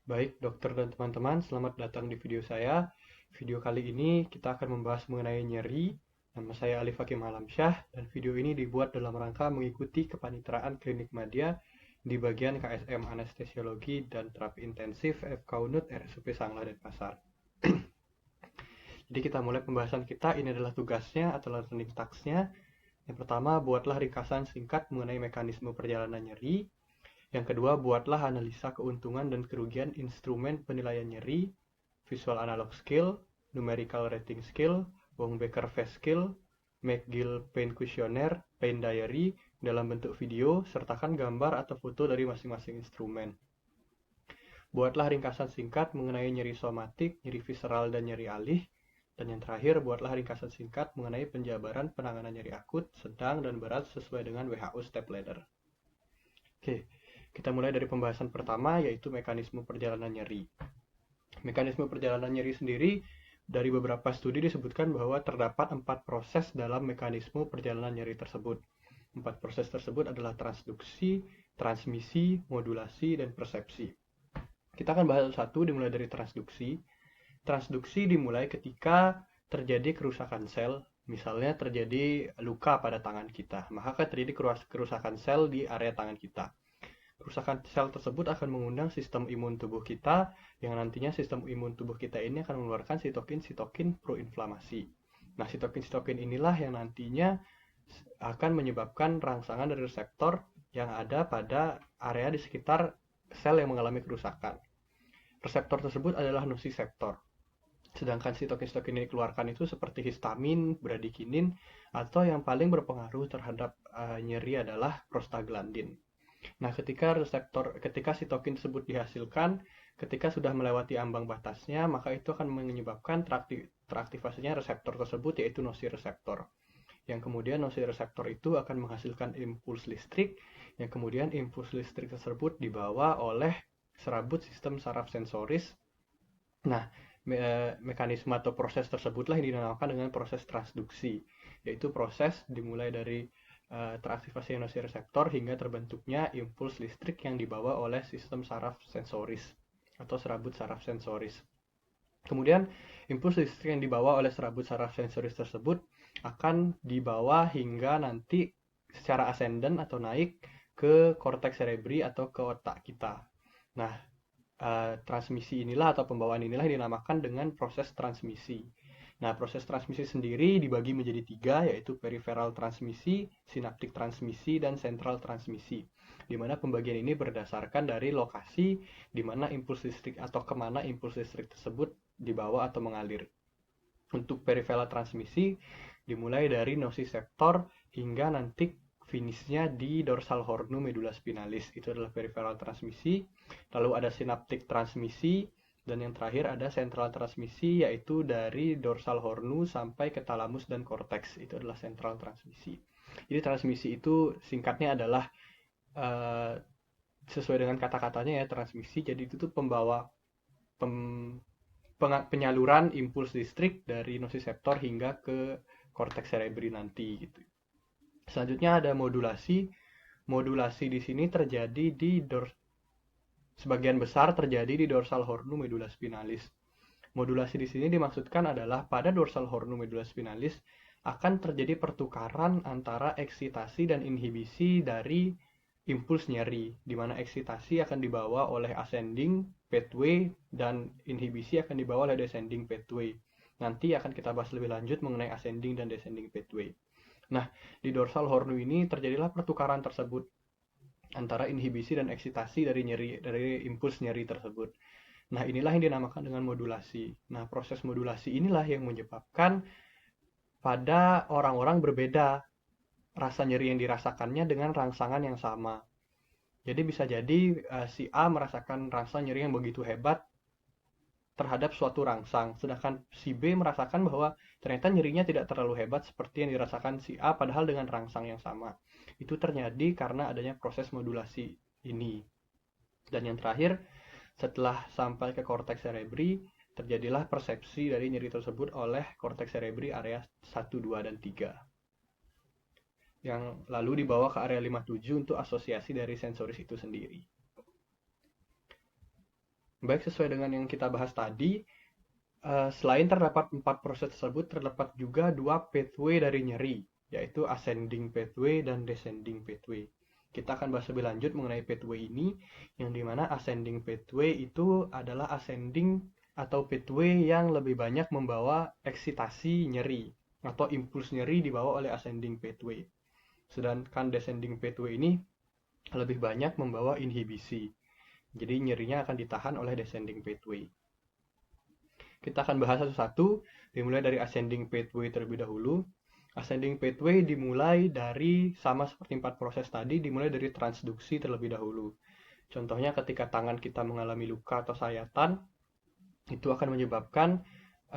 Baik, dokter dan teman-teman, selamat datang di video saya. Video kali ini kita akan membahas mengenai nyeri. Nama saya Alif Hakim Alamsyah, dan video ini dibuat dalam rangka mengikuti kepaniteraan klinik madya di bagian KSM Anestesiologi dan Terapi Intensif FK Unut RSUP Sanglah Denpasar. Jadi kita mulai pembahasan kita, ini adalah tugasnya atau learning task-nya. Yang pertama, buatlah ringkasan singkat mengenai mekanisme perjalanan nyeri. Yang kedua, buatlah analisa keuntungan dan kerugian instrumen penilaian nyeri, visual analog scale, numerical rating scale, Wong-Baker Face scale, McGill Pain Questionnaire, Pain Diary dalam bentuk video, sertakan gambar atau foto dari masing-masing instrumen. Buatlah ringkasan singkat mengenai nyeri somatik, nyeri visceral, dan nyeri alih. Dan yang terakhir, buatlah ringkasan singkat mengenai penjabaran penanganan nyeri akut, sedang, dan berat sesuai dengan WHO Step Ladder. Oke, kita mulai dari pembahasan pertama, yaitu mekanisme perjalanan nyeri. Mekanisme perjalanan nyeri sendiri, dari beberapa studi disebutkan bahwa terdapat 4 proses dalam mekanisme perjalanan nyeri tersebut. 4 proses tersebut adalah transduksi, transmisi, modulasi, dan persepsi. Kita akan bahas satu dimulai dari transduksi. Transduksi dimulai ketika terjadi kerusakan sel, misalnya terjadi luka pada tangan kita, maka akan terjadi kerusakan sel di area tangan kita. Kerusakan sel tersebut akan mengundang sistem imun tubuh kita, yang nantinya sistem imun tubuh kita ini akan mengeluarkan sitokin-sitokin proinflamasi. Nah, sitokin-sitokin inilah yang nantinya akan menyebabkan rangsangan dari reseptor yang ada pada area di sekitar sel yang mengalami kerusakan. Reseptor tersebut adalah nociceptor. Sedangkan sitokin-sitokin ini dikeluarkan itu seperti histamin, bradikinin, atau yang paling berpengaruh terhadap nyeri adalah prostaglandin. Nah, ketika sitokin tersebut dihasilkan, ketika sudah melewati ambang batasnya, maka itu akan menyebabkan teraktivasinya reseptor tersebut, yaitu nociceptor. Yang kemudian nociceptor itu akan menghasilkan impuls listrik, yang kemudian impuls listrik tersebut dibawa oleh serabut sistem saraf sensoris. Nah, mekanisme atau proses tersebutlah yang dinamakan dengan proses transduksi, yaitu proses dimulai dari teraktivasi nociceptor hingga terbentuknya impuls listrik yang dibawa oleh sistem saraf sensoris atau serabut saraf sensoris. Kemudian, impuls listrik yang dibawa oleh serabut saraf sensoris tersebut akan dibawa hingga nanti secara ascendant atau naik ke korteks cerebri atau ke otak kita. Nah, transmisi inilah atau pembawaan inilah dinamakan dengan proses transmisi. Nah, proses transmisi sendiri dibagi menjadi 3, yaitu peripheral transmisi, synaptic transmisi, dan central transmisi. Di mana pembagian ini berdasarkan dari lokasi di mana impuls listrik atau kemana impuls listrik tersebut dibawa atau mengalir. Untuk peripheral transmisi dimulai dari nociceptor hingga nanti finishnya di dorsal hornu medulla spinalis. Itu adalah peripheral transmisi. Lalu ada synaptic transmisi, dan yang terakhir ada central transmisi, yaitu dari dorsal hornu sampai ke talamus dan korteks. Itu adalah central transmisi. Jadi transmisi itu singkatnya adalah sesuai dengan kata-katanya ya, transmisi. Jadi itu tuh penyaluran impuls listrik dari nociceptor hingga ke korteks cerebri nanti gitu. Selanjutnya ada modulasi. Modulasi di sini terjadi di sebagian besar terjadi di dorsal hornu medulla spinalis. Modulasi di sini dimaksudkan adalah pada dorsal hornu medulla spinalis akan terjadi pertukaran antara eksitasi dan inhibisi dari impuls nyeri, di mana eksitasi akan dibawa oleh ascending pathway dan inhibisi akan dibawa oleh descending pathway. Nanti akan kita bahas lebih lanjut mengenai ascending dan descending pathway. Nah, di dorsal hornu ini terjadilah pertukaran tersebut antara inhibisi dan eksitasi dari impuls nyeri tersebut. Nah, inilah yang dinamakan dengan modulasi. Nah, proses modulasi inilah yang menyebabkan pada orang-orang berbeda rasa nyeri yang dirasakannya dengan rangsangan yang sama. Jadi bisa jadi si A merasakan rasa nyeri yang begitu hebat terhadap suatu rangsang, sedangkan si B merasakan bahwa ternyata nyerinya tidak terlalu hebat seperti yang dirasakan si A padahal dengan rangsang yang sama. Itu terjadi karena adanya proses modulasi ini. Dan yang terakhir, setelah sampai ke korteks cerebri, terjadilah persepsi dari nyeri tersebut oleh korteks cerebri area 1, 2, dan 3. Yang lalu dibawa ke area 57 untuk asosiasi dari sensoris itu sendiri. Baik, sesuai dengan yang kita bahas tadi, selain terdapat 4 proses tersebut, terdapat juga 2 pathway dari nyeri, yaitu ascending pathway dan descending pathway. Kita akan bahas lebih lanjut mengenai pathway ini, yang dimana ascending pathway itu adalah ascending atau pathway yang lebih banyak membawa eksitasi nyeri, atau impuls nyeri dibawa oleh ascending pathway. Sedangkan descending pathway ini lebih banyak membawa inhibisi. Jadi nyerinya akan ditahan oleh descending pathway. Kita akan bahas satu-satu, dimulai dari ascending pathway terlebih dahulu. Ascending pathway dimulai dari, sama seperti 4 proses tadi, dimulai dari transduksi terlebih dahulu. Contohnya ketika tangan kita mengalami luka atau sayatan, itu akan menyebabkan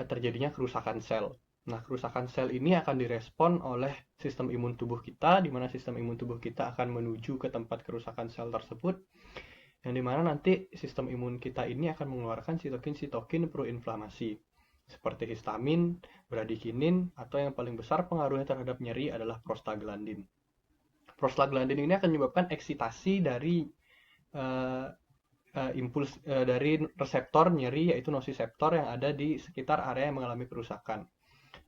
terjadinya kerusakan sel. Nah, kerusakan sel ini akan direspon oleh sistem imun tubuh kita, di mana sistem imun tubuh kita akan menuju ke tempat kerusakan sel tersebut, yang dimana nanti sistem imun kita ini akan mengeluarkan sitokin-sitokin proinflamasi, seperti histamin, bradikinin, atau yang paling besar pengaruhnya terhadap nyeri adalah prostaglandin. Prostaglandin ini akan menyebabkan eksitasi dari impuls dari reseptor nyeri, yaitu nociceptor yang ada di sekitar area yang mengalami kerusakan.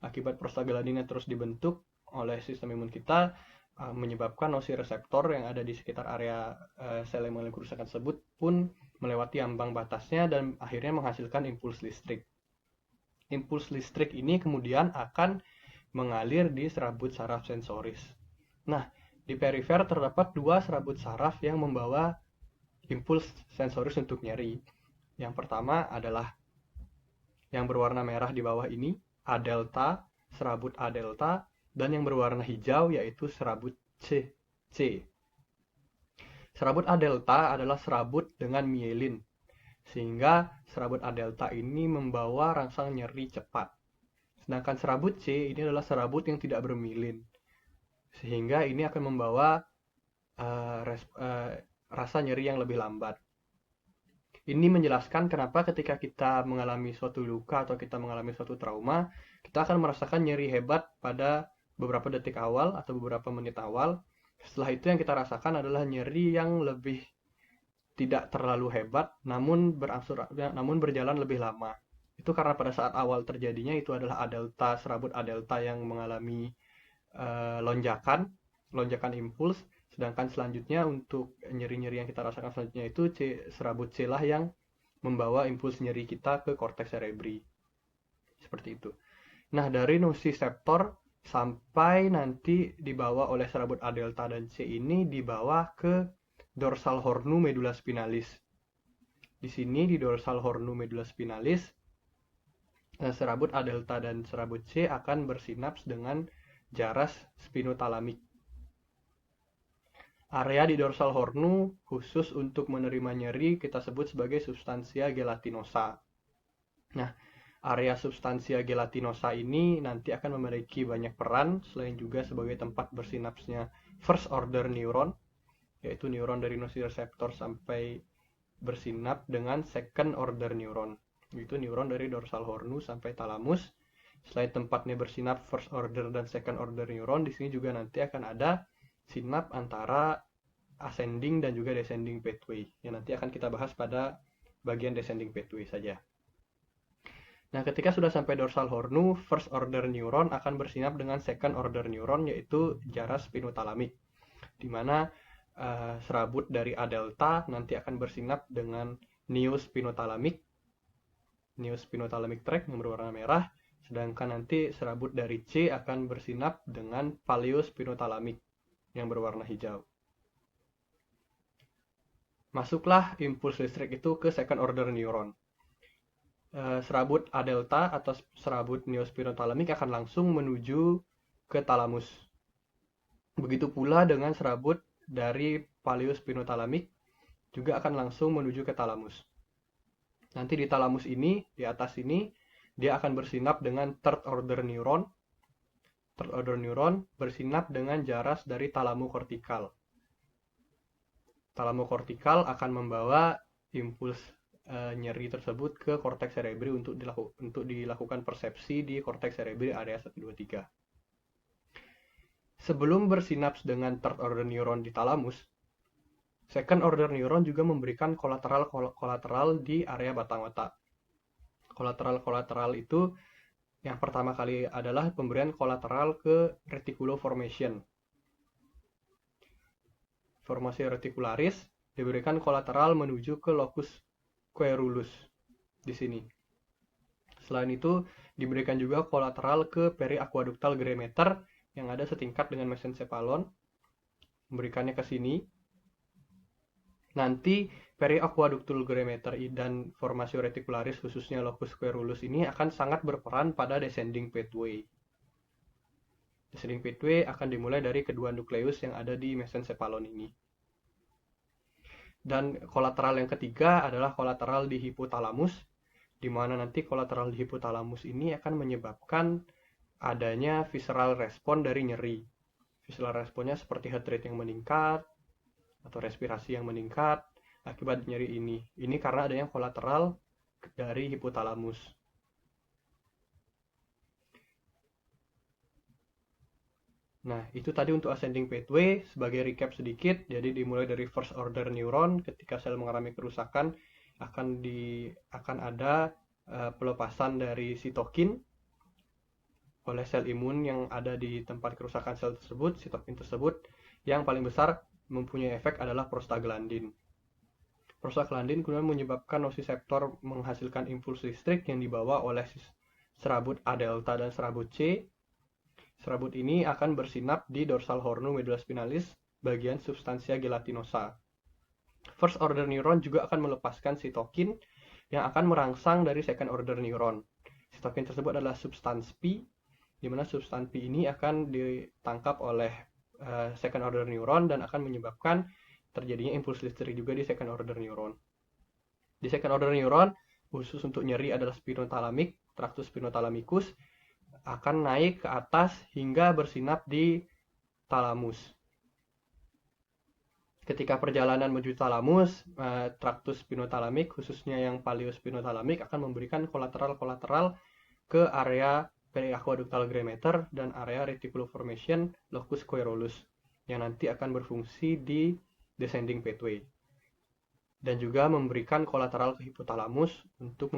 Akibat prostaglandinnya terus dibentuk oleh sistem imun kita, menyebabkan nociceptor yang ada di sekitar area sel yang mengalami kerusakan tersebut pun melewati ambang batasnya dan akhirnya menghasilkan impuls listrik. Impuls listrik ini kemudian akan mengalir di serabut saraf sensoris. Nah, di perifer terdapat 2 serabut saraf yang membawa impuls sensoris untuk nyeri. Yang pertama adalah yang berwarna merah di bawah ini, A delta, serabut A delta, dan yang berwarna hijau yaitu serabut C. Serabut A delta adalah serabut dengan mielin, sehingga serabut A delta ini membawa rangsang nyeri cepat. Sedangkan serabut C ini adalah serabut yang tidak bermielin, sehingga ini akan membawa rasa nyeri yang lebih lambat. Ini menjelaskan kenapa ketika kita mengalami suatu luka atau kita mengalami suatu trauma, kita akan merasakan nyeri hebat pada beberapa detik awal atau beberapa menit awal. Setelah itu yang kita rasakan adalah nyeri yang lebih tidak terlalu hebat, namun berjalan lebih lama. Itu karena pada saat awal terjadinya itu adalah A delta, serabut A delta yang mengalami lonjakan impuls. Sedangkan selanjutnya untuk nyeri-nyeri yang kita rasakan selanjutnya itu serabut C lah yang membawa impuls nyeri kita ke korteks cerebri. Seperti itu. Nah, dari nociceptor sampai nanti dibawa oleh serabut A delta dan C ini dibawa ke dorsal hornu medula spinalis. Di sini di dorsal hornu medula spinalis, serabut A delta dan serabut C akan bersinaps dengan jaras spinotalamik. Area di dorsal hornu khusus untuk menerima nyeri kita sebut sebagai substansia gelatinosa. Nah, area substansia gelatinosa ini nanti akan memiliki banyak peran, selain juga sebagai tempat bersinapsnya first order neuron, yaitu neuron dari nociceptor sampai bersinap dengan second order neuron, yaitu neuron dari dorsal hornu sampai talamus. Selain tempatnya bersinap first order dan second order neuron, di sini juga nanti akan ada sinap antara ascending dan juga descending pathway, yang nanti akan kita bahas pada bagian descending pathway saja. Nah, ketika sudah sampai dorsal hornu, first order neuron akan bersinap dengan second order neuron, yaitu jaras spinotalamik, di mana serabut dari A delta nanti akan bersinap dengan neospinotalamik tract yang berwarna merah, sedangkan nanti serabut dari C akan bersinap dengan paleospinotalamik yang berwarna hijau. Masuklah impuls listrik itu ke second order neuron. Serabut A delta atau serabut neospinotalamik akan langsung menuju ke talamus. Begitu pula dengan serabut dari paleospinotalamik juga akan langsung menuju ke talamus. Nanti di talamus ini, di atas ini, dia akan bersinap dengan third order neuron. Third order neuron bersinap dengan jaras dari talamokortikal. Talamokortikal akan membawa impuls nyeri tersebut ke korteks cerebri untuk dilakukan persepsi di korteks cerebri area 1-2-3. Sebelum bersinaps dengan third order neuron di talamus, Second order neuron juga memberikan kolateral di area batang otak. Kolateral itu yang pertama kali adalah pemberian kolateral ke reticular formation. Formasi reticularis diberikan kolateral menuju ke locus coeruleus di sini. Selain itu, diberikan juga kolateral ke periaqueductal greameter yang ada setingkat dengan mesencephalon. Memberikannya ke sini. Nanti periaqueductal greameter dan formasi reticularis khususnya locus coeruleus ini akan sangat berperan pada descending pathway. Descending pathway akan dimulai dari kedua nukleus yang ada di mesencephalon ini. Dan kolateral yang ketiga adalah kolateral di hipotalamus, di mana nanti kolateral di hipotalamus ini akan menyebabkan adanya visceral respon dari nyeri. Visceral responnya seperti heart rate yang meningkat, atau respirasi yang meningkat akibat nyeri ini. Ini karena adanya kolateral dari hipotalamus. Nah, itu tadi untuk ascending pathway. Sebagai recap sedikit, jadi dimulai dari first order neuron, ketika sel mengalami kerusakan akan ada pelepasan dari sitokin oleh sel imun yang ada di tempat kerusakan sel tersebut, sitokin tersebut. Yang paling besar mempunyai efek adalah prostaglandin. Prostaglandin kemudian menyebabkan nociceptor menghasilkan impuls listrik yang dibawa oleh serabut A delta dan serabut C. Serabut ini akan bersinap di dorsal hornu medulla spinalis bagian substansia gelatinosa. First order neuron juga akan melepaskan sitokin yang akan merangsang dari second order neuron. Sitokin tersebut adalah substans P, di mana substans P ini akan ditangkap oleh second order neuron dan akan menyebabkan terjadinya impuls listrik juga di second order neuron. Di second order neuron, khusus untuk nyeri adalah spinothalamic, tractus spinothalamicus, akan naik ke atas hingga bersinap di thalamus. Ketika perjalanan menuju thalamus, tractus spinothalamic, khususnya yang paleospinothalamic, akan memberikan kolateral-kolateral ke area periaqueductal greameter dan area reticular formation locus coeruleus yang nanti akan berfungsi di descending pathway, dan juga memberikan kolateral ke hipotalamus untuk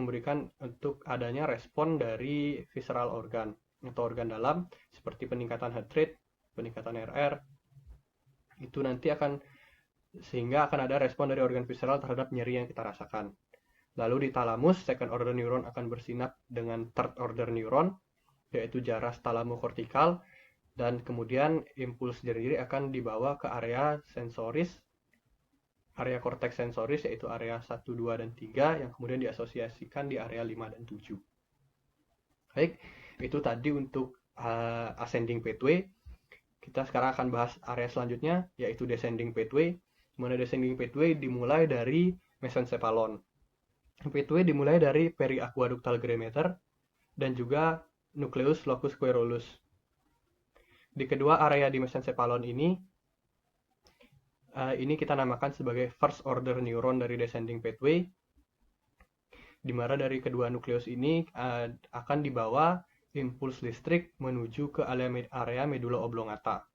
adanya respon dari visceral organ atau organ dalam seperti peningkatan heart rate, peningkatan RR. Itu nanti sehingga akan ada respon dari organ visceral terhadap nyeri yang kita rasakan. Lalu di thalamus, second order neuron akan bersinap dengan third order neuron, yaitu jaras thalamokortikal, dan kemudian impuls nyeri akan dibawa ke area sensoris, area korteks sensoris, yaitu area 1, 2, dan 3, yang kemudian diasosiasikan di area 5 dan 7. Baik, itu tadi untuk ascending pathway. Kita sekarang akan bahas area selanjutnya, yaitu descending pathway. Mana descending pathway dimulai dari mesencephalon. Pathway dimulai dari periaqueductal greameter dan juga nucleus locus coeruleus. Di kedua area di mesencephalon ini kita namakan sebagai first order neuron dari descending pathway, di mana dari kedua nukleus ini akan dibawa impuls listrik menuju ke area medulla oblongata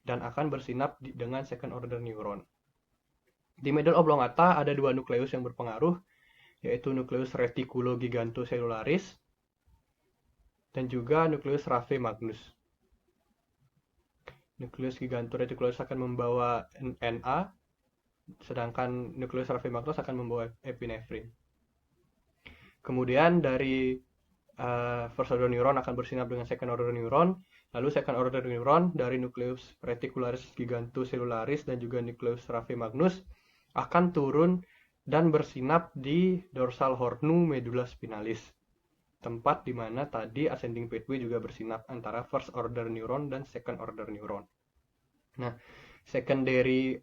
dan akan bersinap dengan second order neuron. Di medulla oblongata ada dua nukleus yang berpengaruh, yaitu nukleus reticulogigantocellularis dan juga nukleus Rave magnus. Nukleus gigantoreticularis akan membawa Na, sedangkan nukleus Rave magnus akan membawa epinefrin. Kemudian dari first order neuron akan bersinap dengan second order neuron, lalu second order neuron dari nukleus reticularis gigantocellularis dan juga nukleus Rave magnus akan turun dan bersinap di dorsal hornu medulla spinalis, tempat di mana tadi ascending pathway juga bersinap antara first order neuron dan second order neuron. Nah, secondary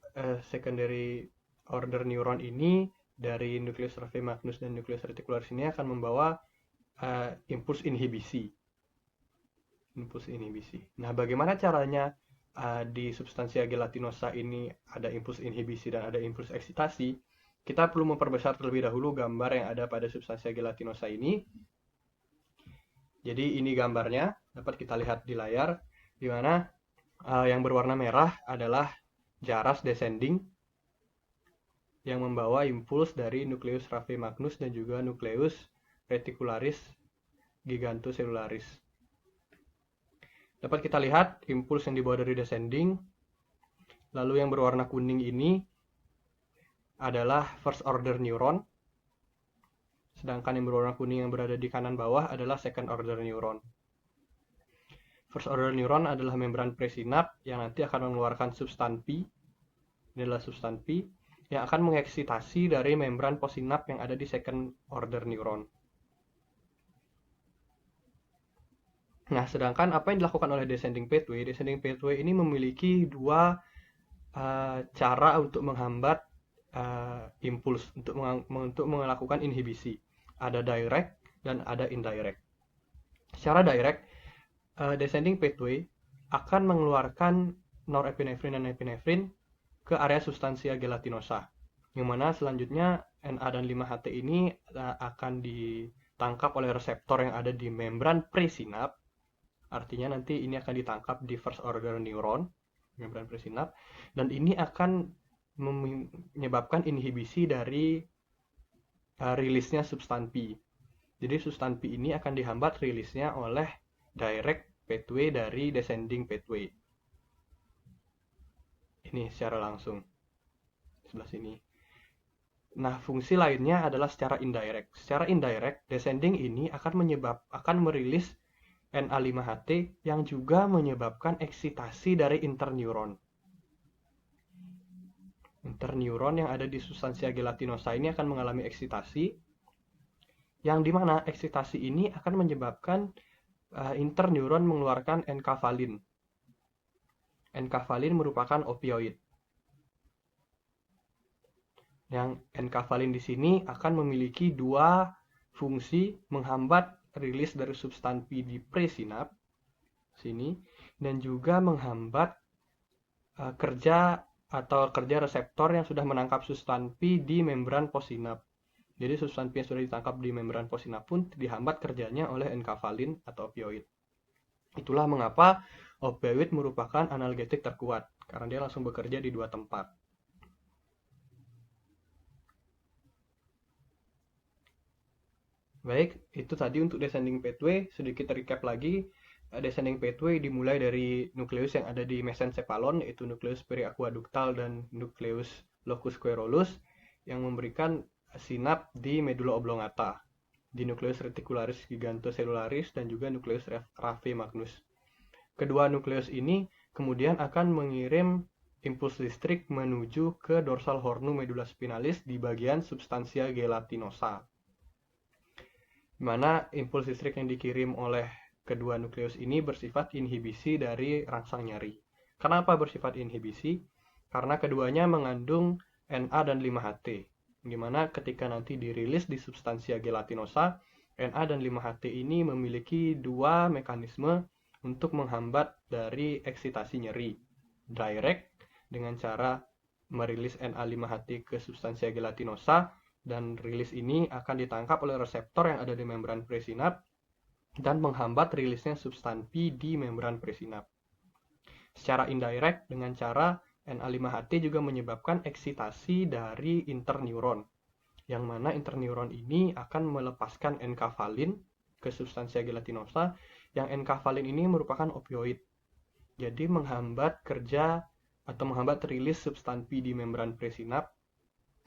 order neuron ini dari nukleus Rave magnus dan nukleus reticularis ini akan membawa impuls inhibisi. Nah, bagaimana caranya di substansia gelatinosa ini ada impuls inhibisi dan ada impuls eksitasi? Kita perlu memperbesar terlebih dahulu gambar yang ada pada substansia gelatinosa ini. Jadi ini gambarnya, dapat kita lihat di layar, di mana yang berwarna merah adalah jaras descending, yang membawa impuls dari nukleus Raffe Magnus dan juga nukleus reticularis gigantocelularis. Dapat kita lihat impuls yang dibawa dari descending. Lalu yang berwarna kuning ini adalah first order neuron. Sedangkan yang berwarna kuning yang berada di kanan bawah adalah second order neuron. First order neuron adalah membran presinap yang nanti akan mengeluarkan substan P. Ini adalah substan P yang akan mengeksitasi dari membran possinap yang ada di second order neuron. Nah, sedangkan apa yang dilakukan oleh descending pathway? Descending pathway ini memiliki dua cara untuk menghambat impuls, untuk melakukan inhibisi. Ada direct dan ada indirect. Secara direct, descending pathway akan mengeluarkan norepinefrin dan epinefrin ke area substansia gelatinosa, yang mana selanjutnya Na dan 5-HT ini akan ditangkap oleh reseptor yang ada di membran presinap. Artinya nanti ini akan ditangkap di first order neuron, membran presinap, dan ini akan menyebabkan inhibisi dari rilisnya substan P. Jadi substan P ini akan dihambat rilisnya oleh direct pathway dari descending pathway. Ini secara langsung sebelah sini. Nah, fungsi lainnya adalah secara indirect. Secara indirect, descending ini akan merilis Na5-HT yang juga menyebabkan eksitasi dari interneuron. Interneuron yang ada di substansia gelatinosa ini akan mengalami eksitasi, yang dimana eksitasi ini akan menyebabkan interneuron mengeluarkan enkafalin. Enkafalin merupakan opioid. Yang enkafalin di sini akan memiliki dua fungsi, menghambat rilis dari substan P di presinap sini, dan juga menghambat kerja reseptor yang sudah menangkap substan P di membran possinap. Jadi substan P yang sudah ditangkap di membran possinap pun dihambat kerjanya oleh enkafalin atau opioid. Itulah mengapa opioid merupakan analgetik terkuat, karena dia langsung bekerja di dua tempat. Baik, itu tadi untuk descending pathway. Sedikit recap lagi, descending pathway dimulai dari nukleus yang ada di mesencephalon, yaitu nukleus periaqueductal dan nukleus locus coeruleus, yang memberikan sinap di medula oblongata, di nukleus reticularis gigantocelularis dan juga nukleus Raffe Magnus. Kedua nukleus ini kemudian akan mengirim impuls listrik menuju ke dorsal hornu medula spinalis di bagian substansia gelatinosa, di mana impuls listrik yang dikirim oleh kedua nukleus ini bersifat inhibisi dari rangsang nyeri. Kenapa bersifat inhibisi? Karena keduanya mengandung Na dan 5-HT, di mana ketika nanti dirilis di substansia gelatinosa, Na dan 5-HT ini memiliki dua mekanisme untuk menghambat dari eksitasi nyeri. Direct, dengan cara merilis Na5-HT ke substansia gelatinosa, dan rilis ini akan ditangkap oleh reseptor yang ada di membran presinap dan menghambat rilisnya substan P di membran presinap. Secara indirect, dengan cara Na5-HT juga menyebabkan eksitasi dari interneuron, yang mana interneuron ini akan melepaskan enkafalin ke substansia gelatinosa, yang enkafalin ini merupakan opioid. Jadi menghambat kerja atau menghambat rilis substan P di membran presinap,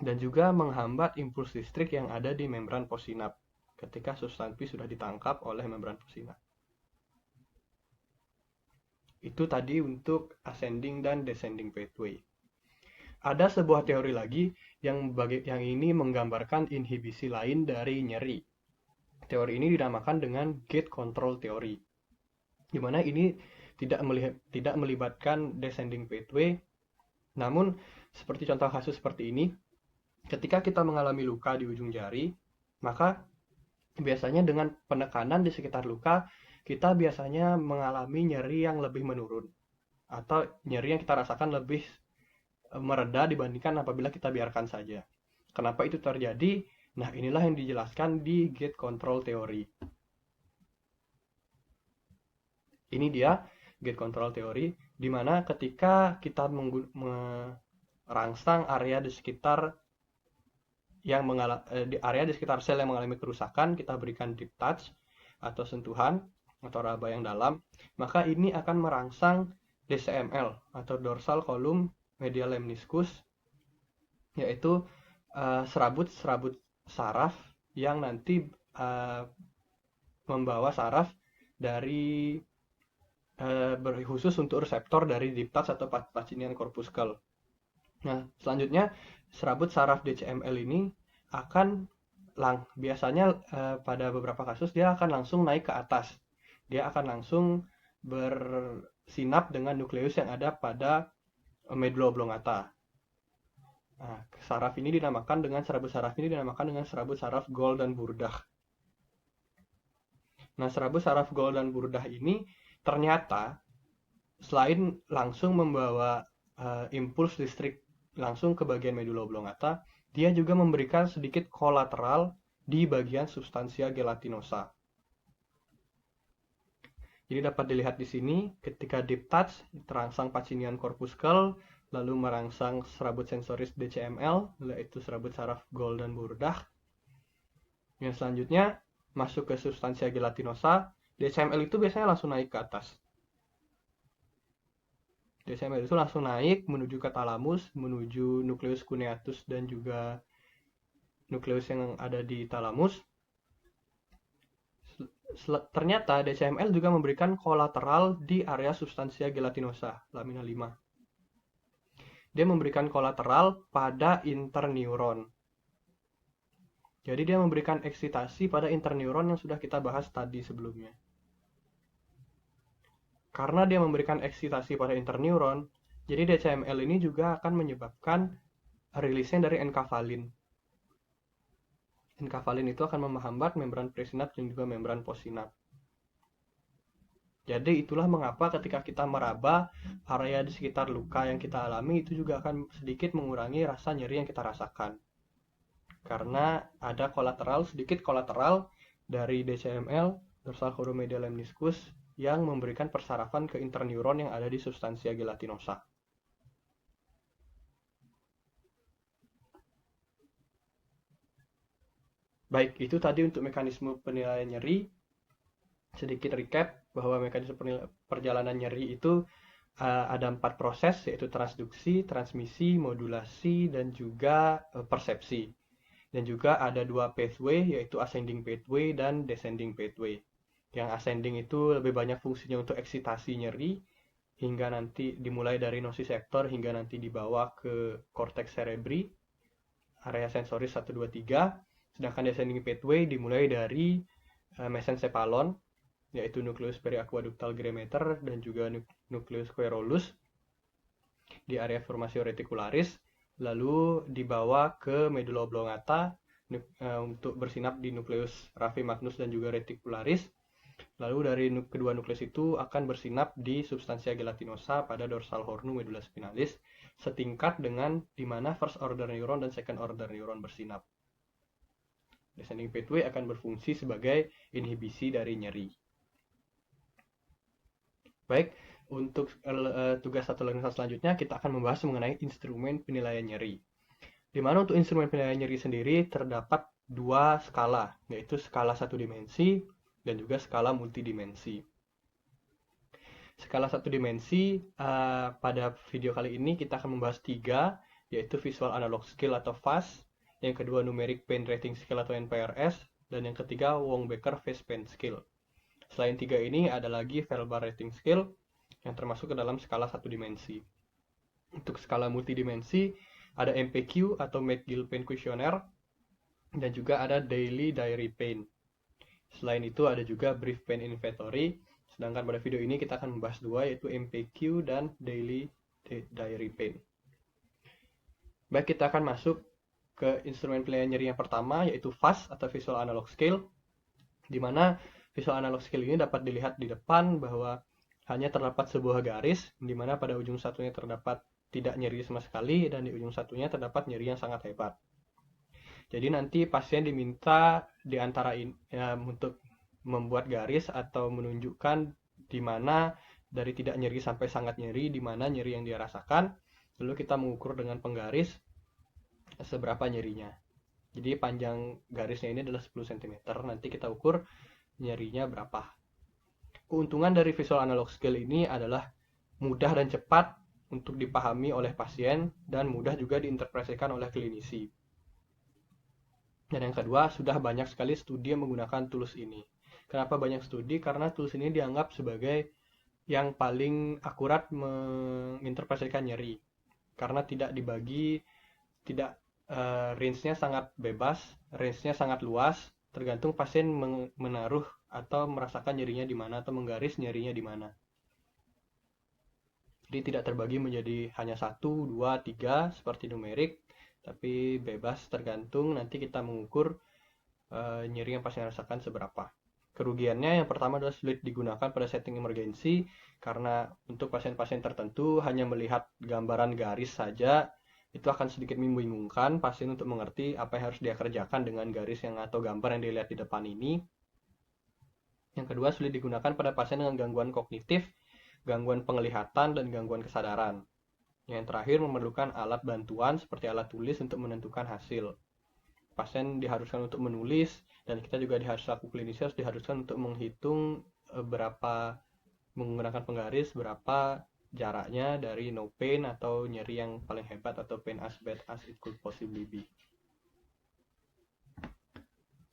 dan juga menghambat impuls listrik yang ada di membran possinap ketika substan P sudah ditangkap oleh membran possinap. Itu tadi untuk ascending dan descending pathway. Ada sebuah teori lagi yang ini menggambarkan inhibisi lain dari nyeri. Teori ini dinamakan dengan gate control theory, di mana ini tidak melibatkan descending pathway. Namun seperti contoh kasus seperti ini, ketika kita mengalami luka di ujung jari, maka biasanya dengan penekanan di sekitar luka, kita biasanya mengalami nyeri yang lebih menurun, atau nyeri yang kita rasakan lebih mereda dibandingkan apabila kita biarkan saja. Kenapa itu terjadi? Nah, inilah yang dijelaskan di gate control theory. Ini dia gate control theory, di mana ketika kita merangsang area di sekitar di area di sekitar sel yang mengalami kerusakan, kita berikan deep touch atau sentuhan atau raba yang dalam, maka ini akan merangsang DCML atau dorsal column medial lemniscus, yaitu serabut-serabut saraf yang nanti membawa saraf dari khusus untuk reseptor dari deep touch atau Pacinian corpuscle. Nah, selanjutnya serabut saraf DCML ini akan biasanya pada beberapa kasus dia akan langsung naik ke atas. Dia akan langsung bersinap dengan nukleus yang ada pada medula oblongata. Nah, serabut saraf ini dinamakan dengan serabut saraf Gold dan Burdah. Nah, serabut saraf Gold dan Burdah ini ternyata selain langsung membawa impuls listrik langsung ke bagian medula oblongata, dia juga memberikan sedikit kolateral di bagian substansia gelatinosa. Jadi dapat dilihat di sini, ketika deep touch terangsang Pacinian corpuscle, lalu merangsang serabut sensoris DCML, yaitu serabut saraf Gold dan Burdah. Yang selanjutnya masuk ke substansia gelatinosa, DCML itu biasanya langsung naik ke atas. DCML itu langsung naik menuju ke talamus, menuju nukleus cuneatus dan juga nukleus yang ada di talamus. Ternyata DCML juga memberikan kolateral di area substansia gelatinosa, lamina 5. Dia memberikan kolateral pada interneuron. Jadi dia memberikan eksitasi pada interneuron yang sudah kita bahas tadi sebelumnya. Karena dia memberikan eksitasi pada interneuron, jadi DCML ini juga akan menyebabkan rilisnya dari enkafalin. Enkafalin itu akan menghambat membran presinap dan juga membran postsinap. Jadi itulah mengapa ketika kita meraba area di sekitar luka yang kita alami, itu juga akan sedikit mengurangi rasa nyeri yang kita rasakan. Karena ada sedikit kolateral dari DCML, dorsal column medial lemniscus, yang memberikan persarafan ke interneuron yang ada di substansia gelatinosa. Baik, itu tadi untuk mekanisme penilaian nyeri. Sedikit recap bahwa mekanisme perjalanan nyeri itu ada 4 proses, yaitu transduksi, transmisi, modulasi, dan juga persepsi. Dan juga ada 2 pathway, yaitu ascending pathway dan descending pathway. Yang ascending itu lebih banyak fungsinya untuk eksitasi nyeri, hingga nanti dimulai dari nociceptor hingga nanti dibawa ke cortex cerebri, area sensoris 1, 2, 3. Sedangkan descending pathway dimulai dari mesencephalon, yaitu nukleus periaqueductal greater dan juga nukleus querulus di area formatio reticularis, lalu dibawa ke medula oblongata untuk bersinap di nukleus raffi magnus dan juga reticularis. Lalu dari kedua nukleus itu akan bersinap di substansia gelatinosa pada dorsal hornu medula spinalis, setingkat dengan di mana first order neuron dan second order neuron bersinap. Descending pathway akan berfungsi sebagai inhibisi dari nyeri. Baik, untuk tugas satu lingkaran selanjutnya kita akan membahas mengenai instrumen penilaian nyeri. Di mana untuk instrumen penilaian nyeri sendiri terdapat 2 skala, yaitu skala 1 dimensi dan juga skala multidimensi. Skala 1 dimensi pada video kali ini kita akan membahas 3, yaitu visual analog scale atau VAS, yang kedua numeric pain rating scale atau NPRS, dan yang ketiga Wong-Baker face pain scale. Selain 3 ini ada lagi Fellbar rating scale yang termasuk ke dalam skala 1 dimensi. Untuk skala multidimensi ada MPQ atau McGill Pain Questionnaire dan juga ada Daily Diary Pain. Selain itu ada juga Brief Pain Inventory, sedangkan pada video ini kita akan membahas 2, yaitu MPQ dan Daily Diary Pain. Baik, kita akan masuk ke instrumen penilaian nyeri yang pertama, yaitu VAS atau Visual Analog Scale, di mana Visual Analog Scale ini dapat dilihat di depan bahwa hanya terdapat sebuah garis, di mana pada ujung satunya terdapat tidak nyeri sama sekali, dan di ujung satunya terdapat nyeri yang sangat hebat. Jadi nanti pasien diminta di antara untuk membuat garis atau menunjukkan di mana dari tidak nyeri sampai sangat nyeri, di mana nyeri yang dia rasakan. Lalu kita mengukur dengan penggaris seberapa nyerinya. Jadi panjang garisnya ini adalah 10 cm. Nanti kita ukur nyerinya berapa. Keuntungan dari visual analog scale ini adalah mudah dan cepat untuk dipahami oleh pasien dan mudah juga diinterpretasikan oleh klinisi. Dan yang kedua, sudah banyak sekali studi yang menggunakan tools ini. Kenapa banyak studi? Karena tools ini dianggap sebagai yang paling akurat menginterpretasikan nyeri. Karena tidak dibagi, tidak range-nya sangat bebas, range-nya sangat luas, tergantung pasien menaruh atau merasakan nyerinya di mana atau menggaris nyerinya di mana. Jadi tidak terbagi menjadi hanya 1, 2, 3 seperti numerik, tapi bebas tergantung nanti kita mengukur nyeri yang pasien rasakan seberapa. Kerugiannya yang pertama adalah sulit digunakan pada setting emergensi karena untuk pasien-pasien tertentu hanya melihat gambaran garis saja itu akan sedikit membingungkan pasien untuk mengerti apa yang harus dia kerjakan dengan garis yang atau gambar yang dilihat di depan ini. Yang kedua, sulit digunakan pada pasien dengan gangguan kognitif, gangguan penglihatan, dan gangguan kesadaran. Yang terakhir, memerlukan alat bantuan seperti alat tulis untuk menentukan hasil. Pasien diharuskan untuk menulis, dan kita juga selaku klinisi harus diharuskan untuk menghitung berapa menggunakan penggaris, berapa jaraknya dari no pain atau nyeri yang paling hebat atau pain as bad as it could possibly be.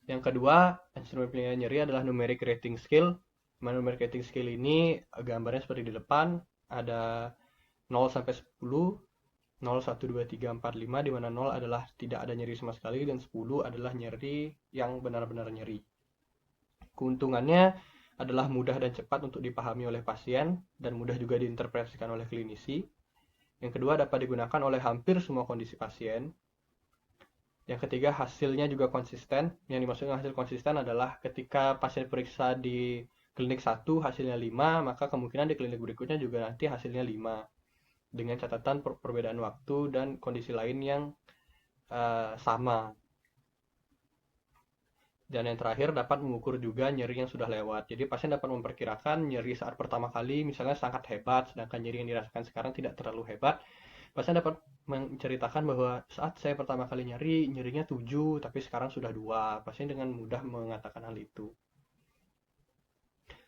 Yang kedua, instrumen penilaian nyeri adalah numeric rating scale. Numeric rating scale ini gambarnya seperti di depan, ada 0 sampai 10, 0, 1, 2, 3, 4, 5, di mana 0 adalah tidak ada nyeri sama sekali dan 10 adalah nyeri yang benar-benar nyeri. Keuntungannya adalah mudah dan cepat untuk dipahami oleh pasien dan mudah juga diinterpretasikan oleh klinisi. Yang kedua, dapat digunakan oleh hampir semua kondisi pasien. Yang ketiga, hasilnya juga konsisten. Yang dimaksud dengan hasil konsisten adalah ketika pasien periksa di klinik 1 hasilnya 5, maka kemungkinan di klinik berikutnya juga nanti hasilnya 5. Dengan catatan perbedaan waktu dan kondisi lain yang sama. Dan yang terakhir, dapat mengukur juga nyeri yang sudah lewat. Jadi pasien dapat memperkirakan nyeri saat pertama kali misalnya sangat hebat, sedangkan nyeri yang dirasakan sekarang tidak terlalu hebat. Pasien dapat menceritakan bahwa saat saya pertama kali nyerinya 7, tapi sekarang sudah 2. Pasien dengan mudah mengatakan hal itu.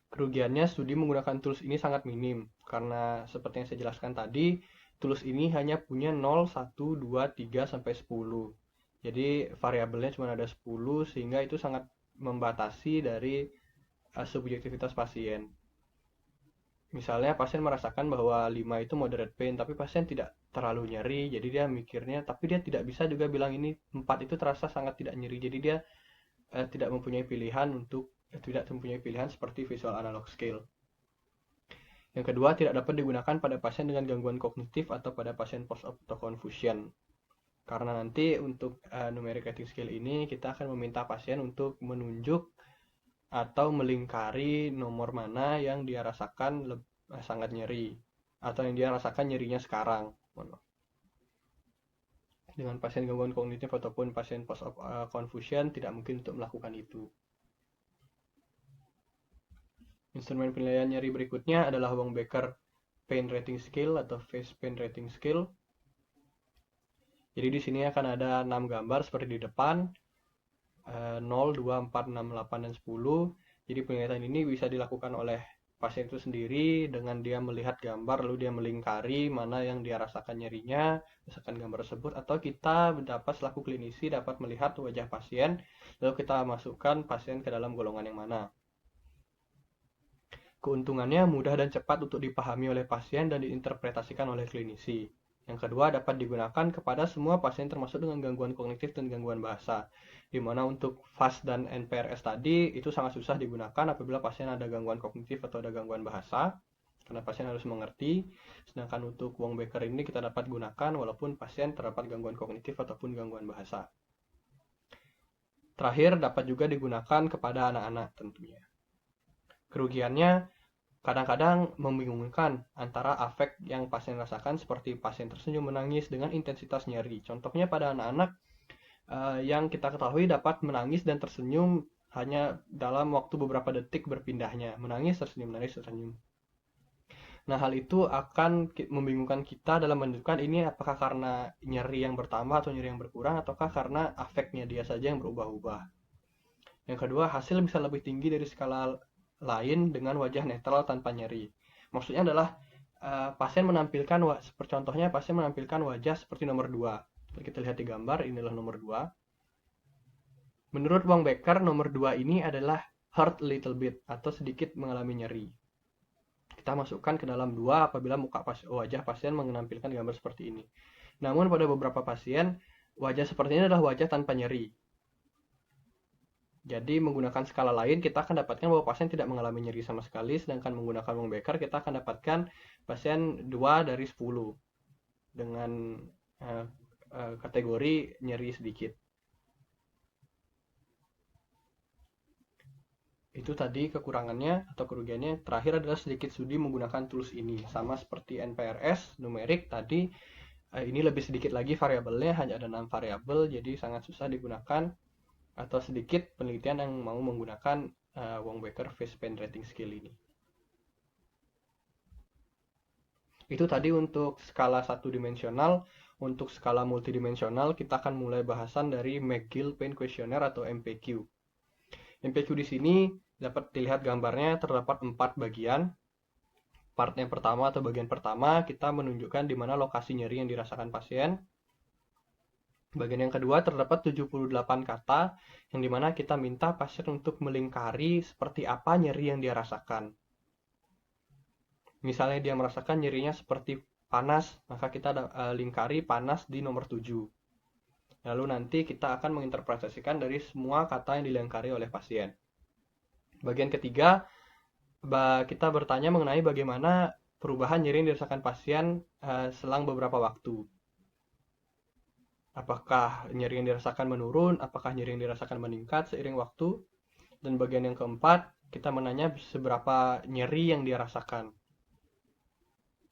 Kerugiannya, studi menggunakan tools ini sangat minim, karena seperti yang saya jelaskan tadi, tools ini hanya punya 0, 1, 2, 3, sampai 10. Jadi variabelnya cuma ada 10 sehingga itu sangat membatasi dari subjektivitas pasien. Misalnya pasien merasakan bahwa 5 itu moderate pain, tapi pasien tidak terlalu nyeri, jadi dia mikirnya, tapi dia tidak bisa juga bilang ini 4 itu terasa sangat tidak nyeri, jadi dia tidak mempunyai pilihan seperti visual analog scale. Yang kedua, tidak dapat digunakan pada pasien dengan gangguan kognitif atau pada pasien post-op atau confusion. Karena nanti untuk numeric rating scale ini kita akan meminta pasien untuk menunjuk atau melingkari nomor mana yang dia rasakan sangat nyeri atau yang dia rasakan nyerinya sekarang. Dengan pasien gangguan kognitif ataupun pasien post-op confusion tidak mungkin untuk melakukan itu. Instrumen penilaian nyeri berikutnya adalah Wong-Baker Pain Rating Scale atau Face Pain Rating Scale. Jadi di sini akan ada 6 gambar seperti di depan, 0, 2, 4, 6, 8, dan 10. Jadi penglihatan ini bisa dilakukan oleh pasien itu sendiri dengan dia melihat gambar, lalu dia melingkari mana yang dia rasakan nyerinya, misalkan gambar tersebut, atau kita dapat selaku klinisi dapat melihat wajah pasien, lalu kita masukkan pasien ke dalam golongan yang mana. Keuntungannya mudah dan cepat untuk dipahami oleh pasien dan diinterpretasikan oleh klinisi. Yang kedua, dapat digunakan kepada semua pasien termasuk dengan gangguan kognitif dan gangguan bahasa. Di mana untuk FAST dan NPRS tadi itu sangat susah digunakan apabila pasien ada gangguan kognitif atau ada gangguan bahasa, karena pasien harus mengerti. Sedangkan untuk Wong-Baker ini kita dapat gunakan walaupun pasien terdapat gangguan kognitif ataupun gangguan bahasa. Terakhir, dapat juga digunakan kepada anak-anak tentunya. Kerugiannya kadang-kadang membingungkan antara afek yang pasien rasakan seperti pasien tersenyum menangis dengan intensitas nyeri. Contohnya pada anak-anak yang kita ketahui dapat menangis dan tersenyum hanya dalam waktu beberapa detik berpindahnya. Menangis, tersenyum, menangis, tersenyum. Nah, hal itu akan membingungkan kita dalam menentukan ini apakah karena nyeri yang bertambah atau nyeri yang berkurang, ataukah karena afeknya dia saja yang berubah-ubah. Yang kedua, hasil bisa lebih tinggi dari skala lain dengan wajah netral tanpa nyeri. Maksudnya adalah pasien menampilkan, seperti contohnya pasien menampilkan wajah seperti nomor 2. Kita lihat di gambar, inilah nomor 2. Menurut Wong Becker, nomor 2 ini adalah hurt little bit atau sedikit mengalami nyeri. Kita masukkan ke dalam 2 apabila wajah pasien menampilkan gambar seperti ini. Namun pada beberapa pasien, wajah seperti ini adalah wajah tanpa nyeri. Jadi menggunakan skala lain kita akan dapatkan bahwa pasien tidak mengalami nyeri sama sekali, sedangkan menggunakan Wong Becker kita akan dapatkan pasien 2 dari 10 dengan kategori nyeri sedikit. Itu tadi kekurangannya atau kerugiannya. Terakhir adalah sedikit studi menggunakan tools ini. Sama seperti NPRS, numerik tadi, ini lebih sedikit lagi variabelnya, hanya ada 6 variabel, jadi sangat susah digunakan. Atau sedikit penelitian yang mau menggunakan Wong Becker Face Pain Rating Scale ini. Itu tadi untuk skala 1 dimensional. Untuk skala multidimensional, kita akan mulai bahasan dari McGill Pain Questionnaire atau MPQ. MPQ di sini dapat dilihat gambarnya, terdapat 4 bagian. Part yang pertama atau bagian pertama kita menunjukkan di mana lokasi nyeri yang dirasakan pasien. Bagian yang kedua terdapat 78 kata yang dimana kita minta pasien untuk melingkari seperti apa nyeri yang dia rasakan. Misalnya dia merasakan nyerinya seperti panas, maka kita lingkari panas di nomor 7. Lalu nanti kita akan menginterpretasikan dari semua kata yang dilingkari oleh pasien. Bagian ketiga, kita bertanya mengenai bagaimana perubahan nyeri yang dirasakan pasien selang beberapa waktu. Apakah nyeri yang dirasakan menurun, apakah nyeri yang dirasakan meningkat seiring waktu. Dan bagian yang keempat, kita menanya seberapa nyeri yang dia rasakan.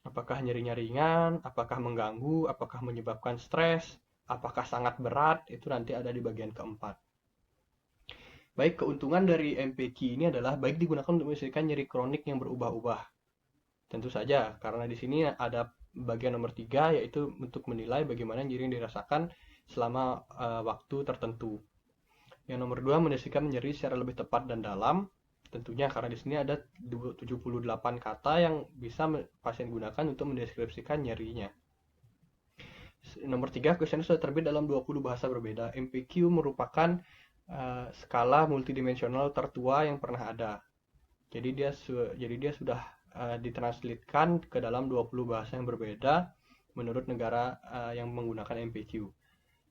Apakah nyerinya ringan, apakah mengganggu, apakah menyebabkan stres, apakah sangat berat, itu nanti ada di bagian keempat. Baik, keuntungan dari MPQ ini adalah baik digunakan untuk menyelesaikan nyeri kronik yang berubah-ubah. Tentu saja, karena di sini ada bagian nomor 3, yaitu untuk menilai bagaimana nyeri yang dirasakan selama waktu tertentu. Yang nomor 2, mendeskripsikan nyeri secara lebih tepat dan dalam. Tentunya karena di sini ada 78 kata yang bisa pasien gunakan untuk mendeskripsikan nyerinya. Nomor 3, kuesioner sudah terbit dalam 20 bahasa berbeda. MPQ merupakan skala multidimensional tertua yang pernah ada. Jadi dia sudah ditranslatekan ke dalam 20 bahasa yang berbeda menurut negara yang menggunakan MPQ.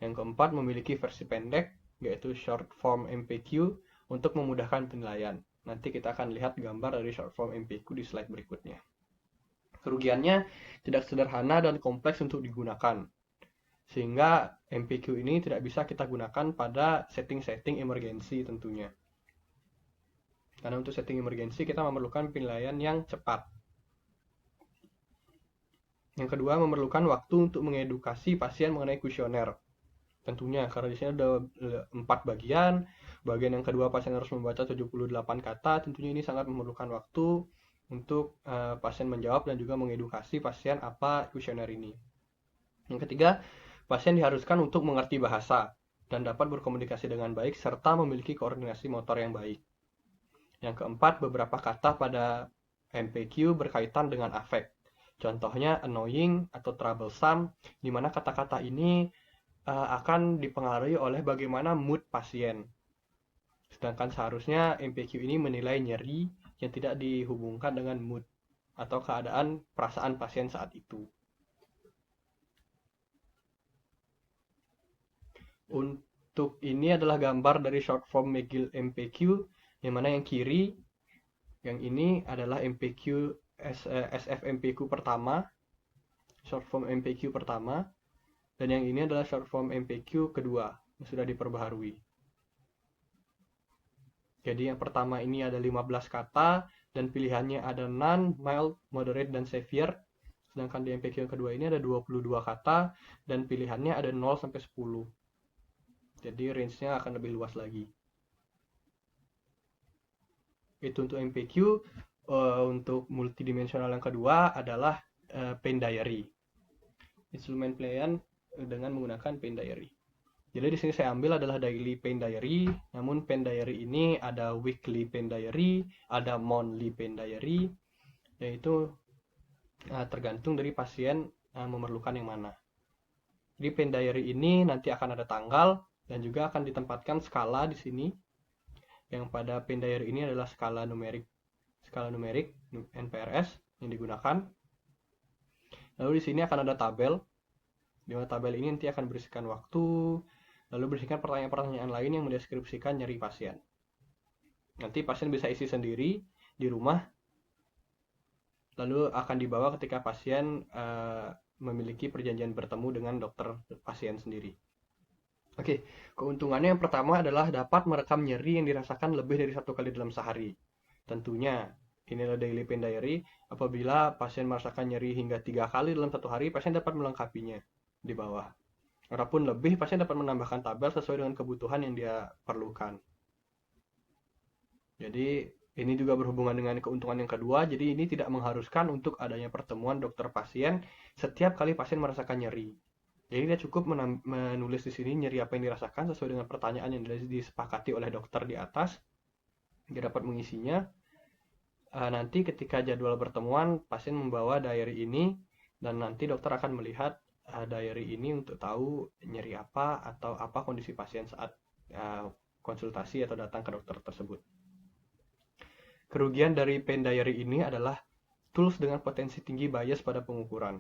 Yang keempat, memiliki versi pendek, yaitu short form MPQ untuk memudahkan penilaian. Nanti kita akan lihat gambar dari short form MPQ di slide berikutnya. Kerugiannya tidak sederhana dan kompleks untuk digunakan, sehingga MPQ ini tidak bisa kita gunakan pada setting-setting emergensi tentunya. Karena untuk setting emergensi kita memerlukan penilaian yang cepat. Yang kedua, memerlukan waktu untuk mengedukasi pasien mengenai kuesioner. Tentunya, karena di sini ada 4 bagian. Bagian yang kedua, pasien harus membaca 78 kata. Tentunya ini sangat memerlukan waktu untuk pasien menjawab dan juga mengedukasi pasien apa kuesioner ini. Yang ketiga, pasien diharuskan untuk mengerti bahasa dan dapat berkomunikasi dengan baik serta memiliki koordinasi motor yang baik. Yang keempat, beberapa kata pada MPQ berkaitan dengan afek. Contohnya annoying atau troublesome, di mana kata-kata ini akan dipengaruhi oleh bagaimana mood pasien. Sedangkan seharusnya MPQ ini menilai nyeri yang tidak dihubungkan dengan mood atau keadaan perasaan pasien saat itu. Untuk ini adalah gambar dari short form McGill MPQ, yang mana yang kiri, yang ini adalah MPQ SFMPQ pertama, short form MPQ pertama, dan yang ini adalah short form MPQ kedua, yang sudah diperbaharui. Jadi yang pertama ini ada 15 kata, dan pilihannya ada none, mild, moderate, dan severe. Sedangkan di MPQ yang kedua ini ada 22 kata, dan pilihannya ada 0-10. Jadi range-nya akan lebih luas lagi. Itu untuk MPQ. Untuk multidimensional yang kedua adalah pain diary. Instrumen penilaian dengan menggunakan pain diary. Jadi di sini saya ambil adalah daily pain diary, namun pain diary ini ada weekly pain diary, ada monthly pain diary, yaitu tergantung dari pasien memerlukan yang mana. Di pain diary ini nanti akan ada tanggal dan juga akan ditempatkan skala di sini. Yang pada pain diary ini adalah skala numerik NPRS yang digunakan. Lalu di sini akan ada tabel. Di mana tabel ini nanti akan berisikan waktu, lalu berisikan pertanyaan-pertanyaan lain yang mendeskripsikan nyeri pasien. Nanti pasien bisa isi sendiri di rumah, lalu akan dibawa ketika pasien memiliki perjanjian bertemu dengan dokter pasien sendiri. Oke, keuntungannya yang pertama adalah dapat merekam nyeri yang dirasakan lebih dari 1 kali dalam sehari. Tentunya, inilah daily pain diary. Apabila pasien merasakan nyeri hingga 3 kali dalam 1 hari, pasien dapat melengkapinya di bawah. Adapun lebih, pasien dapat menambahkan tabel sesuai dengan kebutuhan yang dia perlukan. Jadi, ini juga berhubungan dengan keuntungan yang kedua. Jadi, ini tidak mengharuskan untuk adanya pertemuan dokter pasien setiap kali pasien merasakan nyeri. Jadi, dia cukup menulis di sini nyeri apa yang dirasakan sesuai dengan pertanyaan yang disepakati oleh dokter di atas. Dia dapat mengisinya. Nanti ketika jadwal pertemuan, pasien membawa diary ini, dan nanti dokter akan melihat diary ini untuk tahu nyeri apa atau apa kondisi pasien saat konsultasi atau datang ke dokter tersebut. Kerugian dari pain diary ini adalah tools dengan potensi tinggi bias pada pengukuran.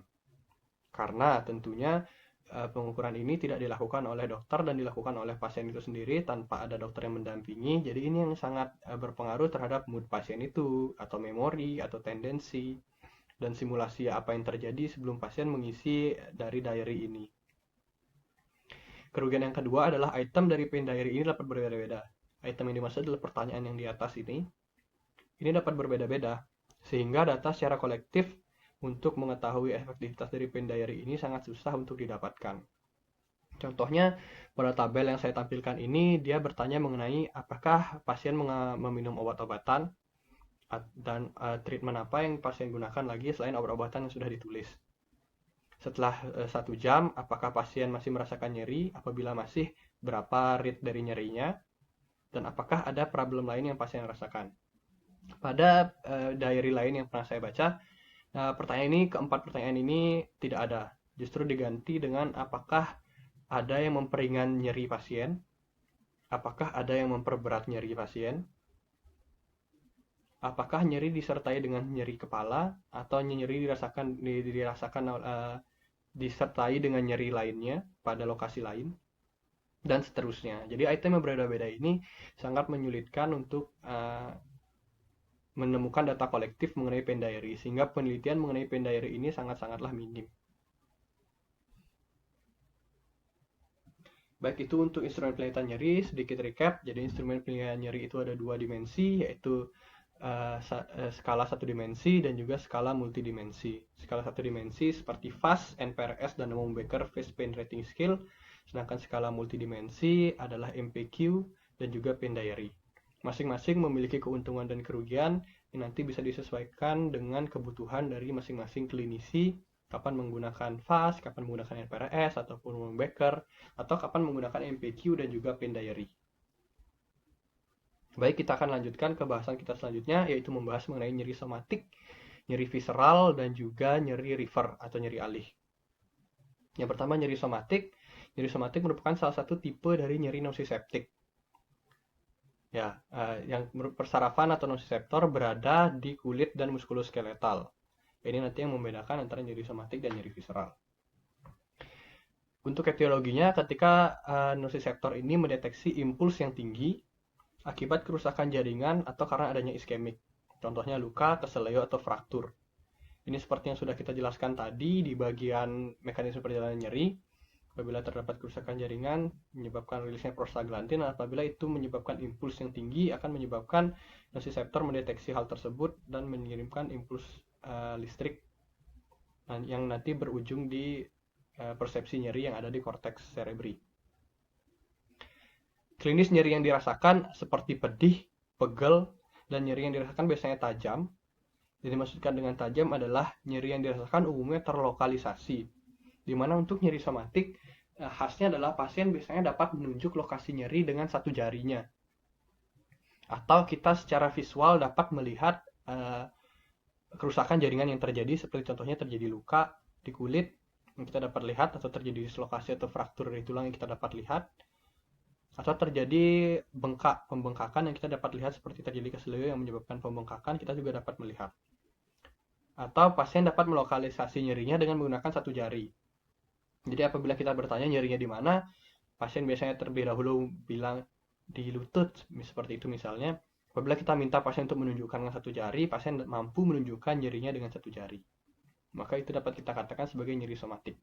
Karena tentunya pengukuran ini tidak dilakukan oleh dokter dan dilakukan oleh pasien itu sendiri tanpa ada dokter yang mendampingi. Jadi ini yang sangat berpengaruh terhadap mood pasien itu, atau memori, atau tendensi, dan simulasi apa yang terjadi sebelum pasien mengisi dari diary ini. Kerugian yang kedua adalah item dari pain diary ini dapat berbeda-beda. Item yang dimaksud adalah pertanyaan yang di atas ini. Ini dapat berbeda-beda, sehingga data secara kolektif untuk mengetahui efektivitas dari pain diary ini sangat susah untuk didapatkan. Contohnya, pada tabel yang saya tampilkan ini, dia bertanya mengenai apakah pasien meminum obat-obatan dan treatment apa yang pasien gunakan lagi selain obat-obatan yang sudah ditulis. Setelah 1 jam, apakah pasien masih merasakan nyeri? Apabila masih, berapa rate dari nyerinya? Dan apakah ada problem lain yang pasien rasakan? Pada diary lain yang pernah saya baca, keempat pertanyaan ini tidak ada. Justru diganti dengan apakah ada yang memperingan nyeri pasien? Apakah ada yang memperberat nyeri pasien? Apakah nyeri disertai dengan nyeri kepala atau nyeri disertai dengan nyeri lainnya pada lokasi lain, dan seterusnya. Jadi item yang berbeda-beda ini sangat menyulitkan untuk menemukan data kolektif mengenai pain diary, sehingga penelitian mengenai pain diary ini sangat-sangatlah minim. Baik, itu untuk instrumen penelitian nyeri. Sedikit recap, jadi instrumen penelitian nyeri itu ada 2 dimensi, yaitu skala 1 dimensi dan juga skala multidimensi. Skala 1 dimensi seperti FAS, NPRS, dan Mount-Becker Face Pain Rating Scale, sedangkan skala multidimensi adalah MPQ dan juga pain diary. Masing-masing memiliki keuntungan dan kerugian yang nanti bisa disesuaikan dengan kebutuhan dari masing-masing klinisi, kapan menggunakan FAS, kapan menggunakan NPRS, ataupun Mount-Becker, atau kapan menggunakan MPQ dan juga pain diary. Baik, kita akan lanjutkan ke bahasan kita selanjutnya, yaitu membahas mengenai nyeri somatik, nyeri visceral, dan juga nyeri refer atau nyeri alih. Yang pertama, nyeri somatik. Nyeri somatik merupakan salah satu tipe dari nyeri nociceptik. Yang persarafan atau nociceptor berada di kulit dan muskuloskeletal. Ini nanti yang membedakan antara nyeri somatik dan nyeri visceral. Untuk etiologinya, ketika nociceptor ini mendeteksi impuls yang tinggi akibat kerusakan jaringan atau karena adanya iskemik. Contohnya luka, keseleo, atau fraktur. Ini seperti yang sudah kita jelaskan tadi di bagian mekanisme perjalanan nyeri. Apabila terdapat kerusakan jaringan, menyebabkan rilisnya prostaglandin. Apabila itu menyebabkan impuls yang tinggi, akan menyebabkan nociceptor mendeteksi hal tersebut dan mengirimkan impuls listrik yang nanti berujung di persepsi nyeri yang ada di korteks cerebri. Klinis nyeri yang dirasakan seperti pedih, pegel, dan nyeri yang dirasakan biasanya tajam. Jadi dimaksudkan dengan tajam adalah nyeri yang dirasakan umumnya terlokalisasi. Di mana untuk nyeri somatik, khasnya adalah pasien biasanya dapat menunjuk lokasi nyeri dengan satu jarinya. Atau kita secara visual dapat melihat kerusakan jaringan yang terjadi, seperti contohnya terjadi luka di kulit yang kita dapat lihat, atau terjadi dislokasi atau fraktur dari tulang yang kita dapat lihat, atau terjadi pembengkakan yang kita dapat lihat seperti terjadi keselio yang menyebabkan pembengkakan, kita juga dapat melihat. Atau pasien dapat melokalisasi nyerinya dengan menggunakan satu jari. Jadi apabila kita bertanya nyerinya di mana, pasien biasanya terlebih dahulu bilang di lutut, seperti itu misalnya. Apabila kita minta pasien untuk menunjukkan dengan satu jari, pasien mampu menunjukkan nyerinya dengan satu jari. Maka itu dapat kita katakan sebagai nyeri somatik.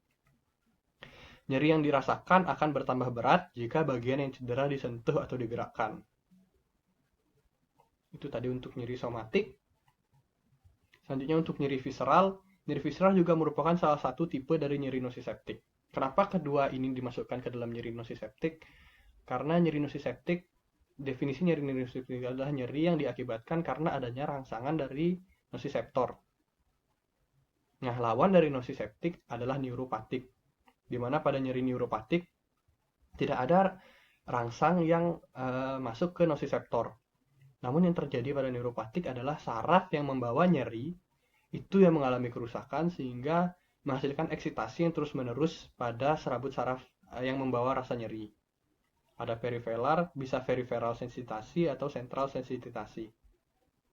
Nyeri yang dirasakan akan bertambah berat jika bagian yang cedera disentuh atau digerakkan. Itu tadi untuk nyeri somatik. Selanjutnya untuk nyeri visceral juga merupakan salah satu tipe dari nyeri nosiseptik. Kenapa kedua ini dimasukkan ke dalam nyeri nosiseptik? Karena nyeri nosiseptik, definisi nyeri nosiseptik adalah nyeri yang diakibatkan karena adanya rangsangan dari nosiseptor. Nah, lawan dari nosiseptik adalah neuropatik, di mana pada nyeri neuropatik tidak ada rangsang yang masuk ke nosiseptor. Namun yang terjadi pada neuropatik adalah saraf yang membawa nyeri itu yang mengalami kerusakan sehingga menghasilkan eksitasi yang terus-menerus pada serabut saraf yang membawa rasa nyeri. Ada periferal, bisa periferal sensitasi atau central sensitasi.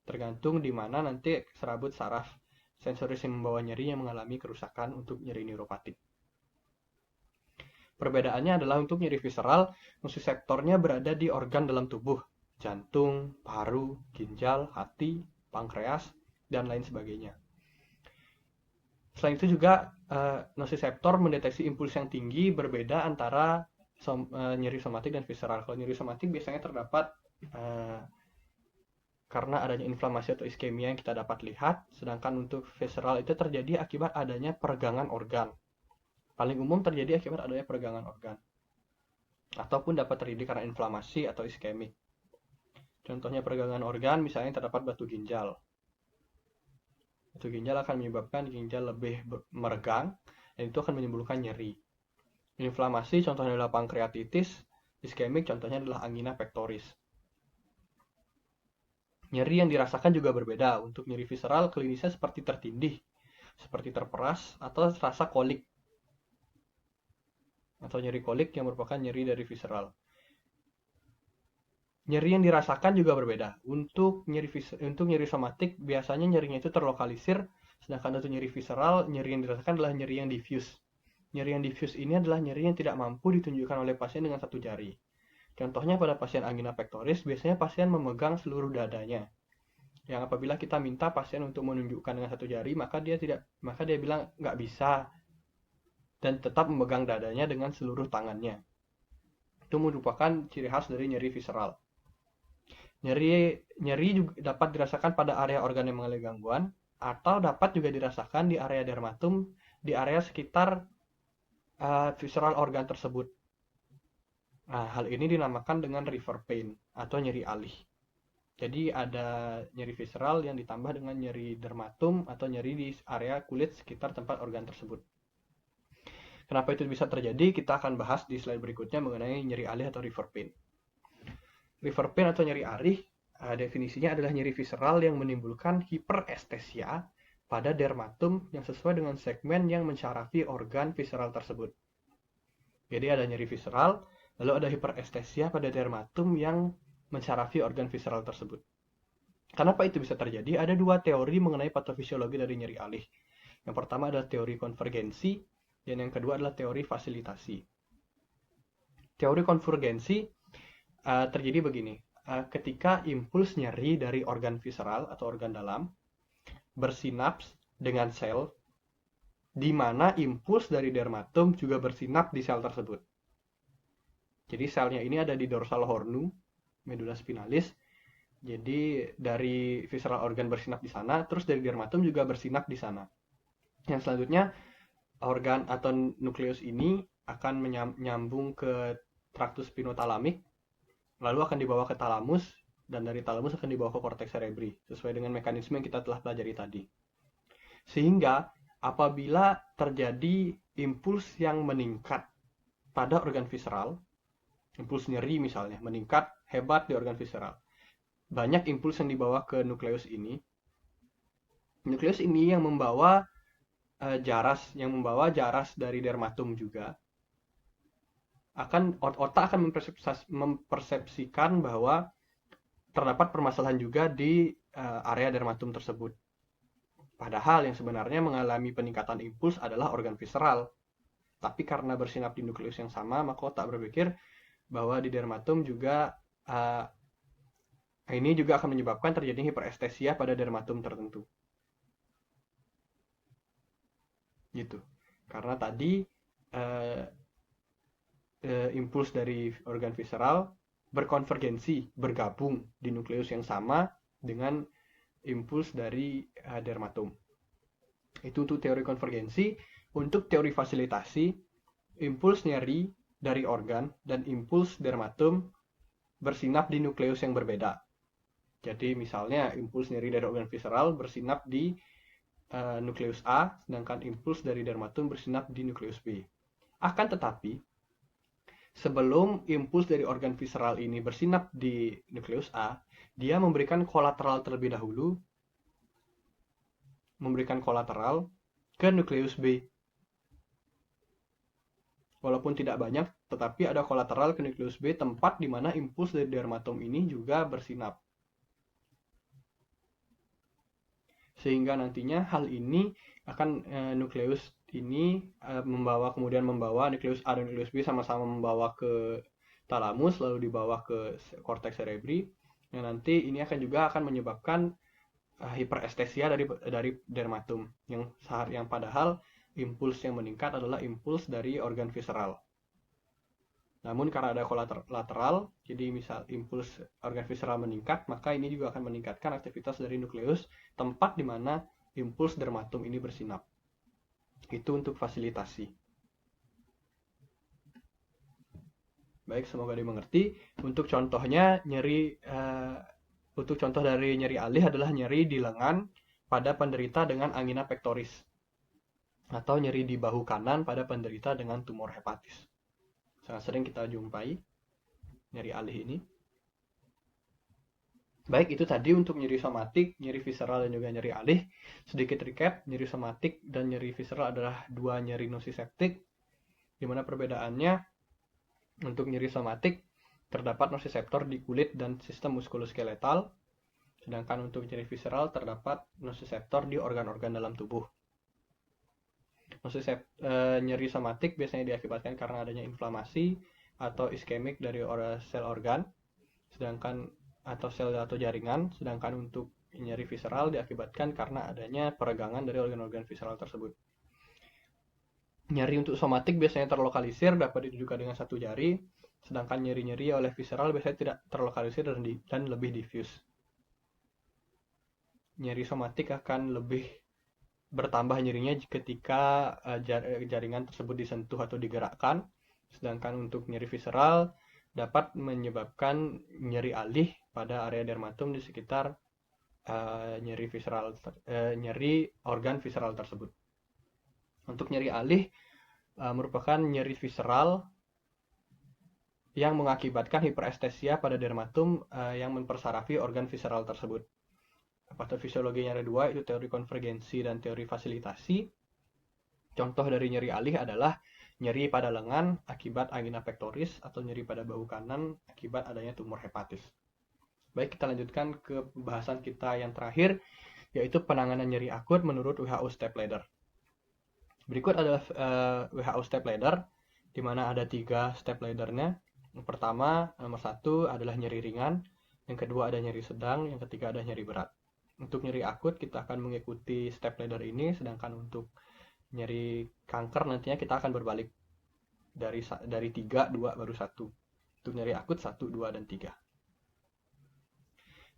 Tergantung di mana nanti serabut saraf sensoris yang membawa nyeri yang mengalami kerusakan untuk nyeri neuropatik. Perbedaannya adalah untuk nyeri visceral, nosiseptornya berada di organ dalam tubuh, jantung, paru, ginjal, hati, pankreas, dan lain sebagainya. Selain itu juga nosiseptor mendeteksi impuls yang tinggi berbeda antara nyeri somatik dan visceral. Kalau nyeri somatik biasanya terdapat karena adanya inflamasi atau iskemia yang kita dapat lihat, sedangkan untuk visceral itu terjadi akibat adanya peregangan organ. Paling umum terjadi akibat adanya peregangan organ. Ataupun dapat terjadi karena inflamasi atau iskemik. Contohnya peregangan organ misalnya terdapat batu ginjal. Batu ginjal akan menyebabkan ginjal lebih meregang dan itu akan menimbulkan nyeri. Inflamasi contohnya adalah pankreatitis, iskemik contohnya adalah angina pectoris. Nyeri yang dirasakan juga berbeda. Untuk nyeri visceral klinisnya seperti tertindih, seperti terperas, atau rasa kolik. Atau nyeri kolik yang merupakan nyeri dari visceral. Nyeri yang dirasakan juga berbeda. Untuk nyeri somatik, biasanya nyerinya itu terlokalisir, sedangkan untuk nyeri visceral, nyeri yang dirasakan adalah nyeri yang diffuse. Nyeri yang diffuse ini adalah nyeri yang tidak mampu ditunjukkan oleh pasien dengan satu jari. Contohnya pada pasien angina pectoris, biasanya pasien memegang seluruh dadanya. Yang apabila kita minta pasien untuk menunjukkan dengan satu jari, maka dia bilang nggak bisa dan tetap memegang dadanya dengan seluruh tangannya. Itu merupakan ciri khas dari nyeri visceral. Nyeri juga dapat dirasakan pada area organ yang mengalami gangguan atau dapat juga dirasakan di area dermatum, di area sekitar visceral organ tersebut. Nah, hal ini dinamakan dengan river pain atau nyeri alih. Jadi ada nyeri visceral yang ditambah dengan nyeri dermatum atau nyeri di area kulit sekitar tempat organ tersebut. Kenapa itu bisa terjadi? Kita akan bahas di slide berikutnya mengenai nyeri alih atau river pain. River pain atau nyeri alih, definisinya adalah nyeri visceral yang menimbulkan hiperestesia pada dermatum yang sesuai dengan segmen yang mensyarafi organ visceral tersebut. Jadi ada nyeri visceral, lalu ada hiperestesia pada dermatum yang mensyarafi organ visceral tersebut. Kenapa itu bisa terjadi? Ada dua teori mengenai patofisiologi dari nyeri alih. Yang pertama adalah teori konvergensi, dan yang kedua adalah teori fasilitasi. Teori konvergensi terjadi begini. Ketika impuls nyeri dari organ visceral atau organ dalam bersinaps dengan sel, di mana impuls dari dermatum juga bersinaps di sel tersebut. Jadi selnya ini ada di dorsal hornu, medula spinalis. Jadi dari visceral organ bersinap di sana, terus dari dermatum juga bersinap di sana. Yang selanjutnya, organ atau nukleus ini akan menyambung ke traktus spinotalamik, lalu akan dibawa ke talamus, dan dari talamus akan dibawa ke korteks cerebri sesuai dengan mekanisme yang kita telah pelajari tadi. Sehingga apabila terjadi impuls yang meningkat pada organ visceral, impuls nyeri misalnya meningkat hebat di organ visceral, banyak impuls yang dibawa ke nukleus ini. Nukleus ini yang membawa jaras dari dermatum juga. Otak akan mempersepsikan bahwa terdapat permasalahan juga di area dermatum tersebut. Padahal yang sebenarnya mengalami peningkatan impuls adalah organ visceral. Tapi karena bersinap di nukleus yang sama, maka otak berpikir bahwa di dermatum juga ini juga akan menyebabkan terjadi hiperestesia pada dermatum tertentu. Gitu. Karena tadi impuls dari organ visceral berkonvergensi, bergabung di nukleus yang sama dengan impuls dari dermatum. Itu untuk teori konvergensi. Untuk teori fasilitasi, impuls nyeri dari organ dan impuls dermatum bersinap di nukleus yang berbeda. Jadi misalnya impuls nyeri dari organ visceral bersinap di nukleus A, sedangkan impuls dari dermatum bersinap di nukleus B. Akan tetapi, sebelum impuls dari organ visceral ini bersinap di nukleus A, dia memberikan kolateral terlebih dahulu, memberikan kolateral ke nukleus B. Walaupun tidak banyak, tetapi ada kolateral ke nukleus B, tempat di mana impuls dari dermatum ini juga bersinap. Sehingga nantinya hal ini akan nukleus ini kemudian membawa nukleus A dan nukleus B sama-sama membawa ke talamus, lalu dibawa ke korteks cerebri. Yang nanti ini akan menyebabkan hiperestesia dari dermatum yang padahal impuls yang meningkat adalah impuls dari organ visceral. Namun karena ada kolateral, jadi misal impuls organ visceral meningkat, maka ini juga akan meningkatkan aktivitas dari nukleus, tempat di mana impuls dermatum ini bersinap. Itu untuk fasilitasi. Baik, semoga dimengerti. Untuk contohnya untuk contoh dari nyeri alih adalah nyeri di lengan pada penderita dengan angina pectoris, atau nyeri di bahu kanan pada penderita dengan tumor hepatis. Sangat sering kita jumpai nyeri alih ini. Baik, itu tadi untuk nyeri somatik, nyeri visceral, dan juga nyeri alih. Sedikit recap, nyeri somatik dan nyeri visceral adalah dua nyeri nosiseptik, di mana perbedaannya untuk nyeri somatik terdapat nosiseptor di kulit dan sistem muskuloskeletal, sedangkan untuk nyeri visceral terdapat nosiseptor di organ-organ dalam tubuh. Nyeri somatik biasanya diakibatkan karena adanya inflamasi atau iskemik dari sel organ, atau sel atau jaringan, sedangkan untuk nyeri visceral diakibatkan karena adanya peregangan dari organ-organ visceral tersebut. Nyeri untuk somatik biasanya terlokalisir, dapat ditujukan dengan satu jari, sedangkan nyeri-nyeri oleh visceral biasanya tidak terlokalisir dan lebih diffuse. Nyeri somatik akan lebih bertambah nyerinya ketika jaringan tersebut disentuh atau digerakkan, sedangkan untuk nyeri visceral dapat menyebabkan nyeri alih pada area dermatum di sekitar nyeri organ visceral tersebut. Untuk nyeri alih merupakan nyeri visceral yang mengakibatkan hiperestesia pada dermatum yang mempersarafi organ visceral tersebut. Patofisiologinya ada dua, itu teori konvergensi dan teori fasilitasi. Contoh dari nyeri alih adalah nyeri pada lengan akibat angina pectoris atau nyeri pada bahu kanan akibat adanya tumor hepatis. Baik, kita lanjutkan ke pembahasan kita yang terakhir, yaitu penanganan nyeri akut menurut WHO Step Ladder. Berikut adalah WHO Step Ladder, di mana ada 3 step ladder-nya. Yang pertama, nomor 1 adalah nyeri ringan, yang kedua ada nyeri sedang, yang ketiga ada nyeri berat. Untuk nyeri akut kita akan mengikuti step ladder ini, sedangkan untuk nyeri kanker nantinya kita akan berbalik dari 3, 2, baru 1. Untuk nyeri akut 1, 2, dan 3.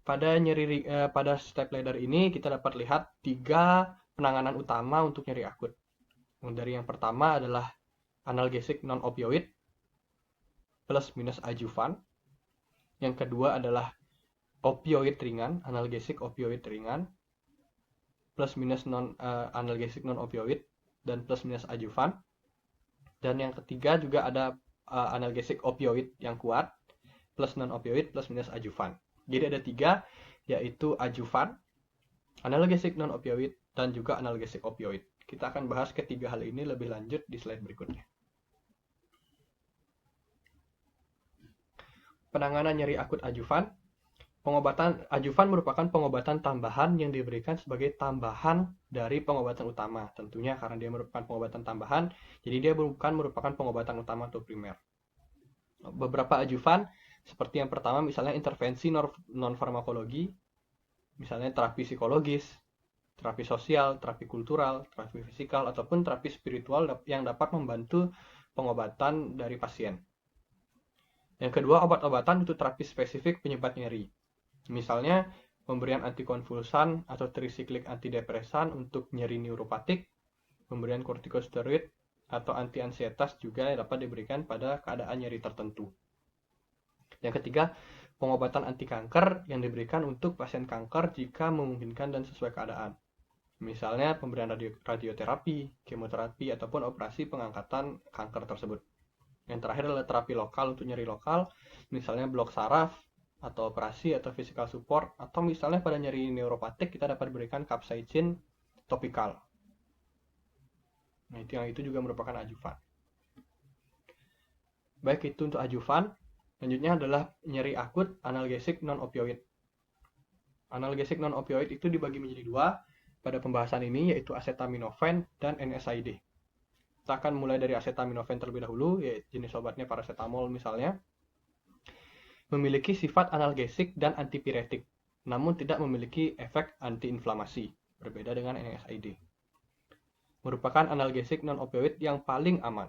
Pada step ladder ini kita dapat lihat 3 penanganan utama untuk nyeri akut. Dari yang pertama adalah analgesik non-opioid plus minus adjuvan. Yang kedua adalah opioid ringan, analgesik opioid ringan, plus minus analgesik non opioid, dan plus minus adjuvan. Dan yang ketiga juga ada analgesik opioid yang kuat, plus non opioid, plus minus adjuvan. Jadi ada 3, yaitu adjuvan, analgesik non opioid, dan juga analgesik opioid. Kita akan bahas ketiga hal ini lebih lanjut di slide berikutnya. Penanganan nyeri akut adjuvan. Pengobatan adjuvan merupakan pengobatan tambahan yang diberikan sebagai tambahan dari pengobatan utama. Tentunya karena dia merupakan pengobatan tambahan, jadi dia bukan merupakan pengobatan utama atau primer. Beberapa adjuvan, seperti yang pertama misalnya intervensi non-farmakologi, misalnya terapi psikologis, terapi sosial, terapi kultural, terapi fisikal, ataupun terapi spiritual yang dapat membantu pengobatan dari pasien. Yang kedua, obat-obatan untuk terapi spesifik penyebab nyeri. Misalnya, pemberian antikonvulsan atau trisiklik antidepresan untuk nyeri neuropatik, pemberian kortikosteroid atau anti-ansietas juga dapat diberikan pada keadaan nyeri tertentu. Yang ketiga, pengobatan anti kanker yang diberikan untuk pasien kanker jika memungkinkan dan sesuai keadaan. Misalnya, pemberian radioterapi, kemoterapi, ataupun operasi pengangkatan kanker tersebut. Yang terakhir adalah terapi lokal untuk nyeri lokal, misalnya blok saraf, atau operasi atau physical support, atau misalnya pada nyeri neuropatik kita dapat berikan capsaicin topikal. Nah, itu juga merupakan adjuvan. Baik, itu untuk adjuvan. Selanjutnya adalah nyeri akut analgesik non opioid. Analgesik non opioid itu dibagi menjadi 2 pada pembahasan ini, yaitu acetaminophen dan NSAID. Kita akan mulai dari acetaminophen terlebih dahulu, yaitu jenis obatnya paracetamol misalnya. Memiliki sifat analgesik dan antipiretik, namun tidak memiliki efek antiinflamasi, berbeda dengan NSAID. Merupakan analgesik non-opioid yang paling aman,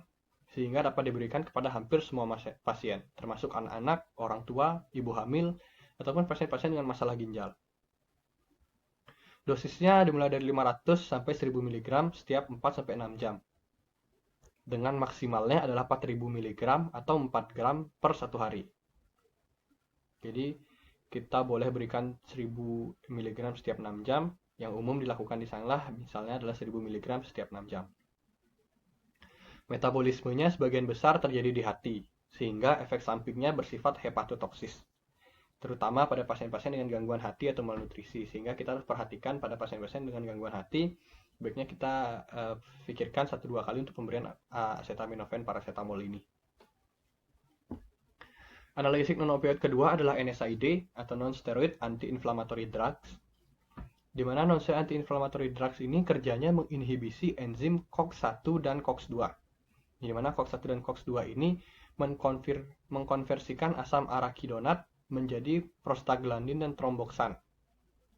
sehingga dapat diberikan kepada hampir semua pasien, termasuk anak-anak, orang tua, ibu hamil, ataupun pasien-pasien dengan masalah ginjal. Dosisnya dimulai dari 500 sampai 1000 mg setiap 4-6 jam. Dengan maksimalnya adalah 4000 mg atau 4 gram per 1 hari. Jadi kita boleh berikan 1000 mg setiap 6 jam, yang umum dilakukan di sana misalnya adalah 1000 mg setiap 6 jam. Metabolismenya sebagian besar terjadi di hati, sehingga efek sampingnya bersifat hepatotoksis, terutama pada pasien-pasien dengan gangguan hati atau malnutrisi, sehingga kita harus perhatikan pada pasien-pasien dengan gangguan hati, baiknya kita pikirkan 1-2 kali untuk pemberian acetaminophen paracetamol ini. Analgesik non-opioid kedua adalah NSAID atau non-steroid anti-inflammatory drugs, di mana non-steroid anti-inflammatory drugs ini kerjanya menginhibisi enzim COX-1 dan COX-2. Di mana COX-1 dan COX-2 ini mengkonversikan asam arakidonat menjadi prostaglandin dan tromboksan.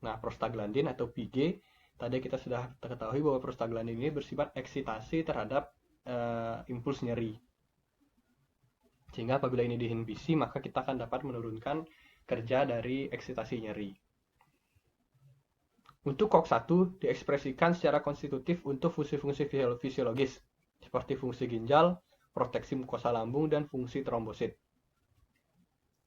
Nah, prostaglandin atau PG, tadi kita sudah ketahui bahwa prostaglandin ini bersifat eksitasi terhadap impuls nyeri. Sehingga apabila ini diinhibisi, maka kita akan dapat menurunkan kerja dari eksitasi nyeri. Untuk COX-1 diekspresikan secara konstitutif untuk fungsi-fungsi fisiologis, seperti fungsi ginjal, proteksi mukosa lambung, dan fungsi trombosit.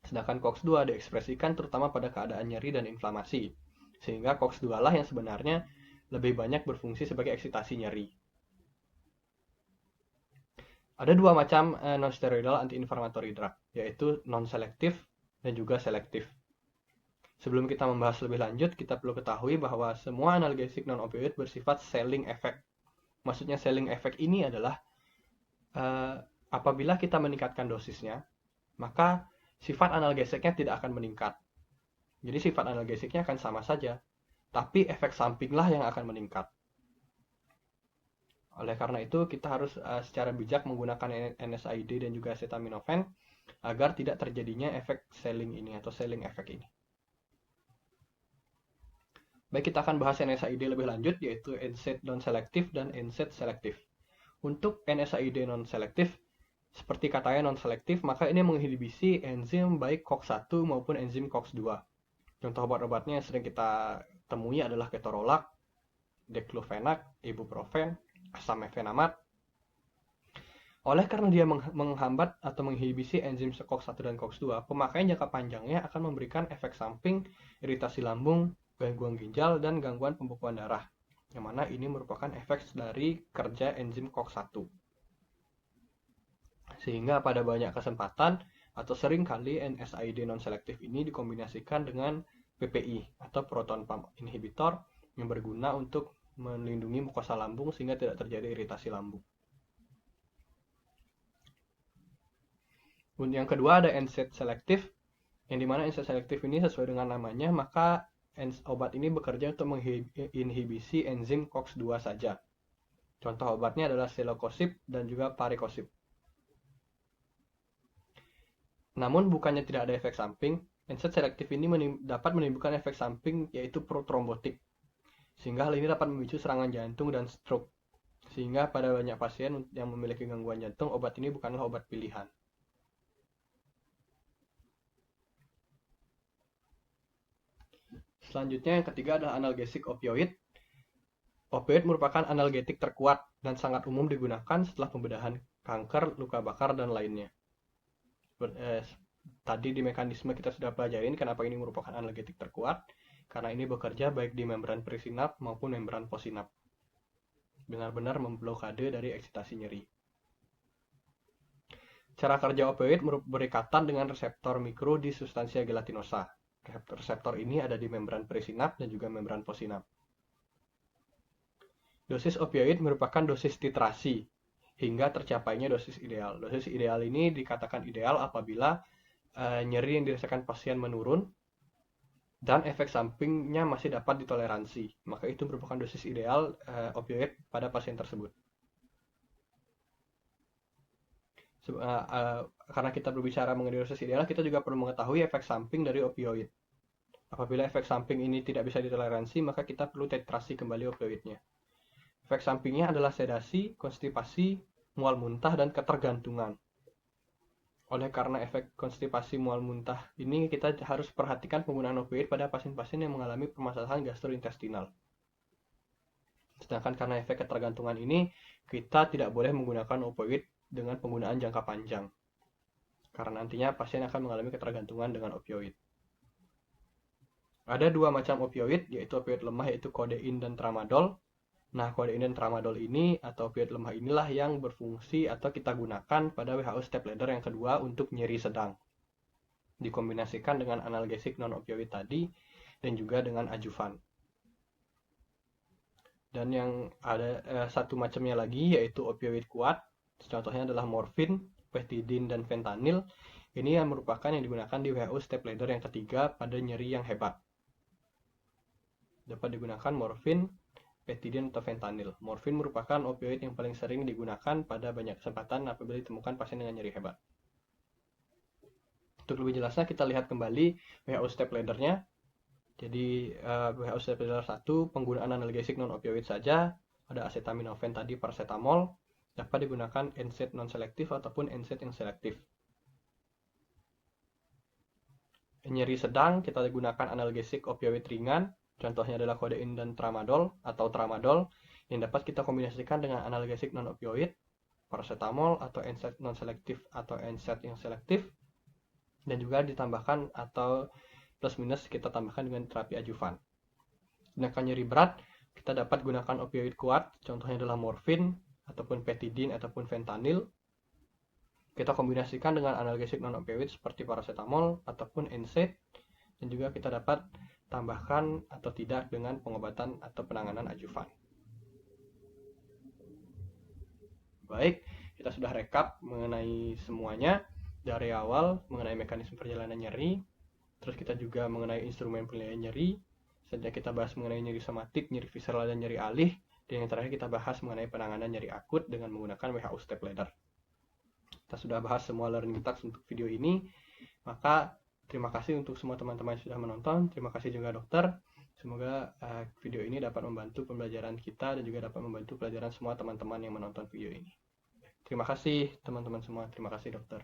Sedangkan COX-2 diekspresikan terutama pada keadaan nyeri dan inflamasi, sehingga COX-2 lah yang sebenarnya lebih banyak berfungsi sebagai eksitasi nyeri. Ada 2 macam non-steroidal anti-inflammatory drug, yaitu non-selektif dan juga selektif. Sebelum kita membahas lebih lanjut, kita perlu ketahui bahwa semua analgesik non-opioid bersifat ceiling effect. Maksudnya ceiling effect ini adalah apabila kita meningkatkan dosisnya, maka sifat analgesiknya tidak akan meningkat. Jadi sifat analgesiknya akan sama saja, tapi efek sampinglah yang akan meningkat. Oleh karena itu, kita harus secara bijak menggunakan NSAID dan juga acetaminophen agar tidak terjadinya efek ceiling ini atau ceiling effect ini. Baik, kita akan bahas NSAID lebih lanjut, yaitu NSAID non-selektif dan NSAID selektif. Untuk NSAID non-selektif, seperti katanya non-selektif, maka ini menginhibisi enzim baik COX-1 maupun enzim COX-2. Contoh obat-obatnya yang sering kita temui adalah ketorolac, diclofenac, ibuprofen, asam mefenamat. Oleh karena dia menghambat atau menginhibisi enzim COX-1 dan COX-2, pemakaian jangka panjangnya akan memberikan efek samping iritasi lambung, gangguan ginjal, dan gangguan pembekuan darah, yang mana ini merupakan efek dari kerja enzim COX-1. Sehingga pada banyak kesempatan atau sering kali NSAID non-selektif ini dikombinasikan dengan PPI atau proton pump inhibitor yang berguna untuk melindungi mukosa lambung sehingga tidak terjadi iritasi lambung. Yang kedua ada NSAID selektif, yang dimana NSAID selektif ini sesuai dengan namanya, maka obat ini bekerja untuk menginhibisi enzim COX-2 saja. Contoh obatnya adalah selokosip dan juga parikosip. Namun bukannya tidak ada efek samping, NSAID selektif ini dapat menimbulkan efek samping yaitu protrombotik. Sehingga hal ini dapat memicu serangan jantung dan stroke. Sehingga pada banyak pasien yang memiliki gangguan jantung, obat ini bukanlah obat pilihan. Selanjutnya yang ketiga adalah analgesik opioid. Opioid merupakan analgetik terkuat dan sangat umum digunakan setelah pembedahan kanker, luka bakar, dan lainnya. Tadi di mekanisme kita sudah pelajarin kenapa ini merupakan analgetik terkuat, karena ini bekerja baik di membran presinap maupun membran postsinap. Benar-benar memblokade dari eksitasi nyeri. Cara kerja opioid berikatan dengan reseptor mikro di substansia gelatinosa. Reseptor ini ada di membran presinap dan juga membran postsinap. Dosis opioid merupakan dosis titrasi hingga tercapainya dosis ideal. Dosis ideal ini dikatakan ideal apabila nyeri yang dirasakan pasien menurun dan efek sampingnya masih dapat ditoleransi. Maka itu merupakan dosis ideal opioid pada pasien tersebut. Karena kita berbicara mengenai dosis ideal, kita juga perlu mengetahui efek samping dari opioid. Apabila efek samping ini tidak bisa ditoleransi, maka kita perlu titrasi kembali opioidnya. Efek sampingnya adalah sedasi, konstipasi, mual muntah, dan ketergantungan. Oleh karena efek konstipasi mual muntah ini, kita harus perhatikan penggunaan opioid pada pasien-pasien yang mengalami permasalahan gastrointestinal. Sedangkan karena efek ketergantungan ini, kita tidak boleh menggunakan opioid dengan penggunaan jangka panjang. Karena nantinya pasien akan mengalami ketergantungan dengan opioid. Ada dua macam opioid, yaitu opioid lemah yaitu kodein dan tramadol. Nah, kodein dan tramadol ini atau opioid lemah inilah yang berfungsi atau kita gunakan pada WHO step ladder yang kedua untuk nyeri sedang. Dikombinasikan dengan analgesik non-opioid tadi dan juga dengan adjuvan. Dan yang ada satu macamnya lagi yaitu opioid kuat. Contohnya adalah morfin, pethidin, dan fentanyl. Ini yang merupakan yang digunakan di WHO step ladder yang ketiga pada nyeri yang hebat. Dapat digunakan morfin, pethidin, atau fentanyl. Morfin merupakan opioid yang paling sering digunakan pada banyak kesempatan apabila ditemukan pasien dengan nyeri hebat. Untuk lebih jelasnya kita lihat kembali WHO step ladder-nya. Jadi WHO step ladder 1 penggunaan analgesik non-opioid saja, ada acetaminophen tadi, paracetamol, dapat digunakan NSAID non-selektif ataupun NSAID yang selektif. Nyeri sedang kita gunakan analgesik opioid ringan, contohnya adalah kodein dan tramadol atau tramadol yang dapat kita kombinasikan dengan analgesik non-opioid, paracetamol atau NSAID non-selektif atau NSAID yang selektif, dan juga ditambahkan atau plus minus kita tambahkan dengan terapi adjuvan. Sedangkan nyeri berat kita dapat gunakan opioid kuat, contohnya adalah morfin ataupun pethidin ataupun fentanyl. Kita kombinasikan dengan analgesik non-opioid seperti paracetamol ataupun NSAID, dan juga kita dapat tambahkan atau tidak dengan pengobatan atau penanganan adjuvan. Baik, kita sudah rekap mengenai semuanya dari awal mengenai mekanisme perjalanan nyeri, terus kita juga mengenai instrumen penilaian nyeri, selanjutnya kita bahas mengenai nyeri somatik, nyeri visceral, dan nyeri alih, dan yang terakhir kita bahas mengenai penanganan nyeri akut dengan menggunakan WHO step ladder. Kita sudah bahas semua learning tasks untuk video ini, maka terima kasih untuk semua teman-teman yang sudah menonton, terima kasih juga dokter. Semoga video ini dapat membantu pembelajaran kita dan juga dapat membantu pelajaran semua teman-teman yang menonton video ini. Terima kasih teman-teman semua, terima kasih dokter.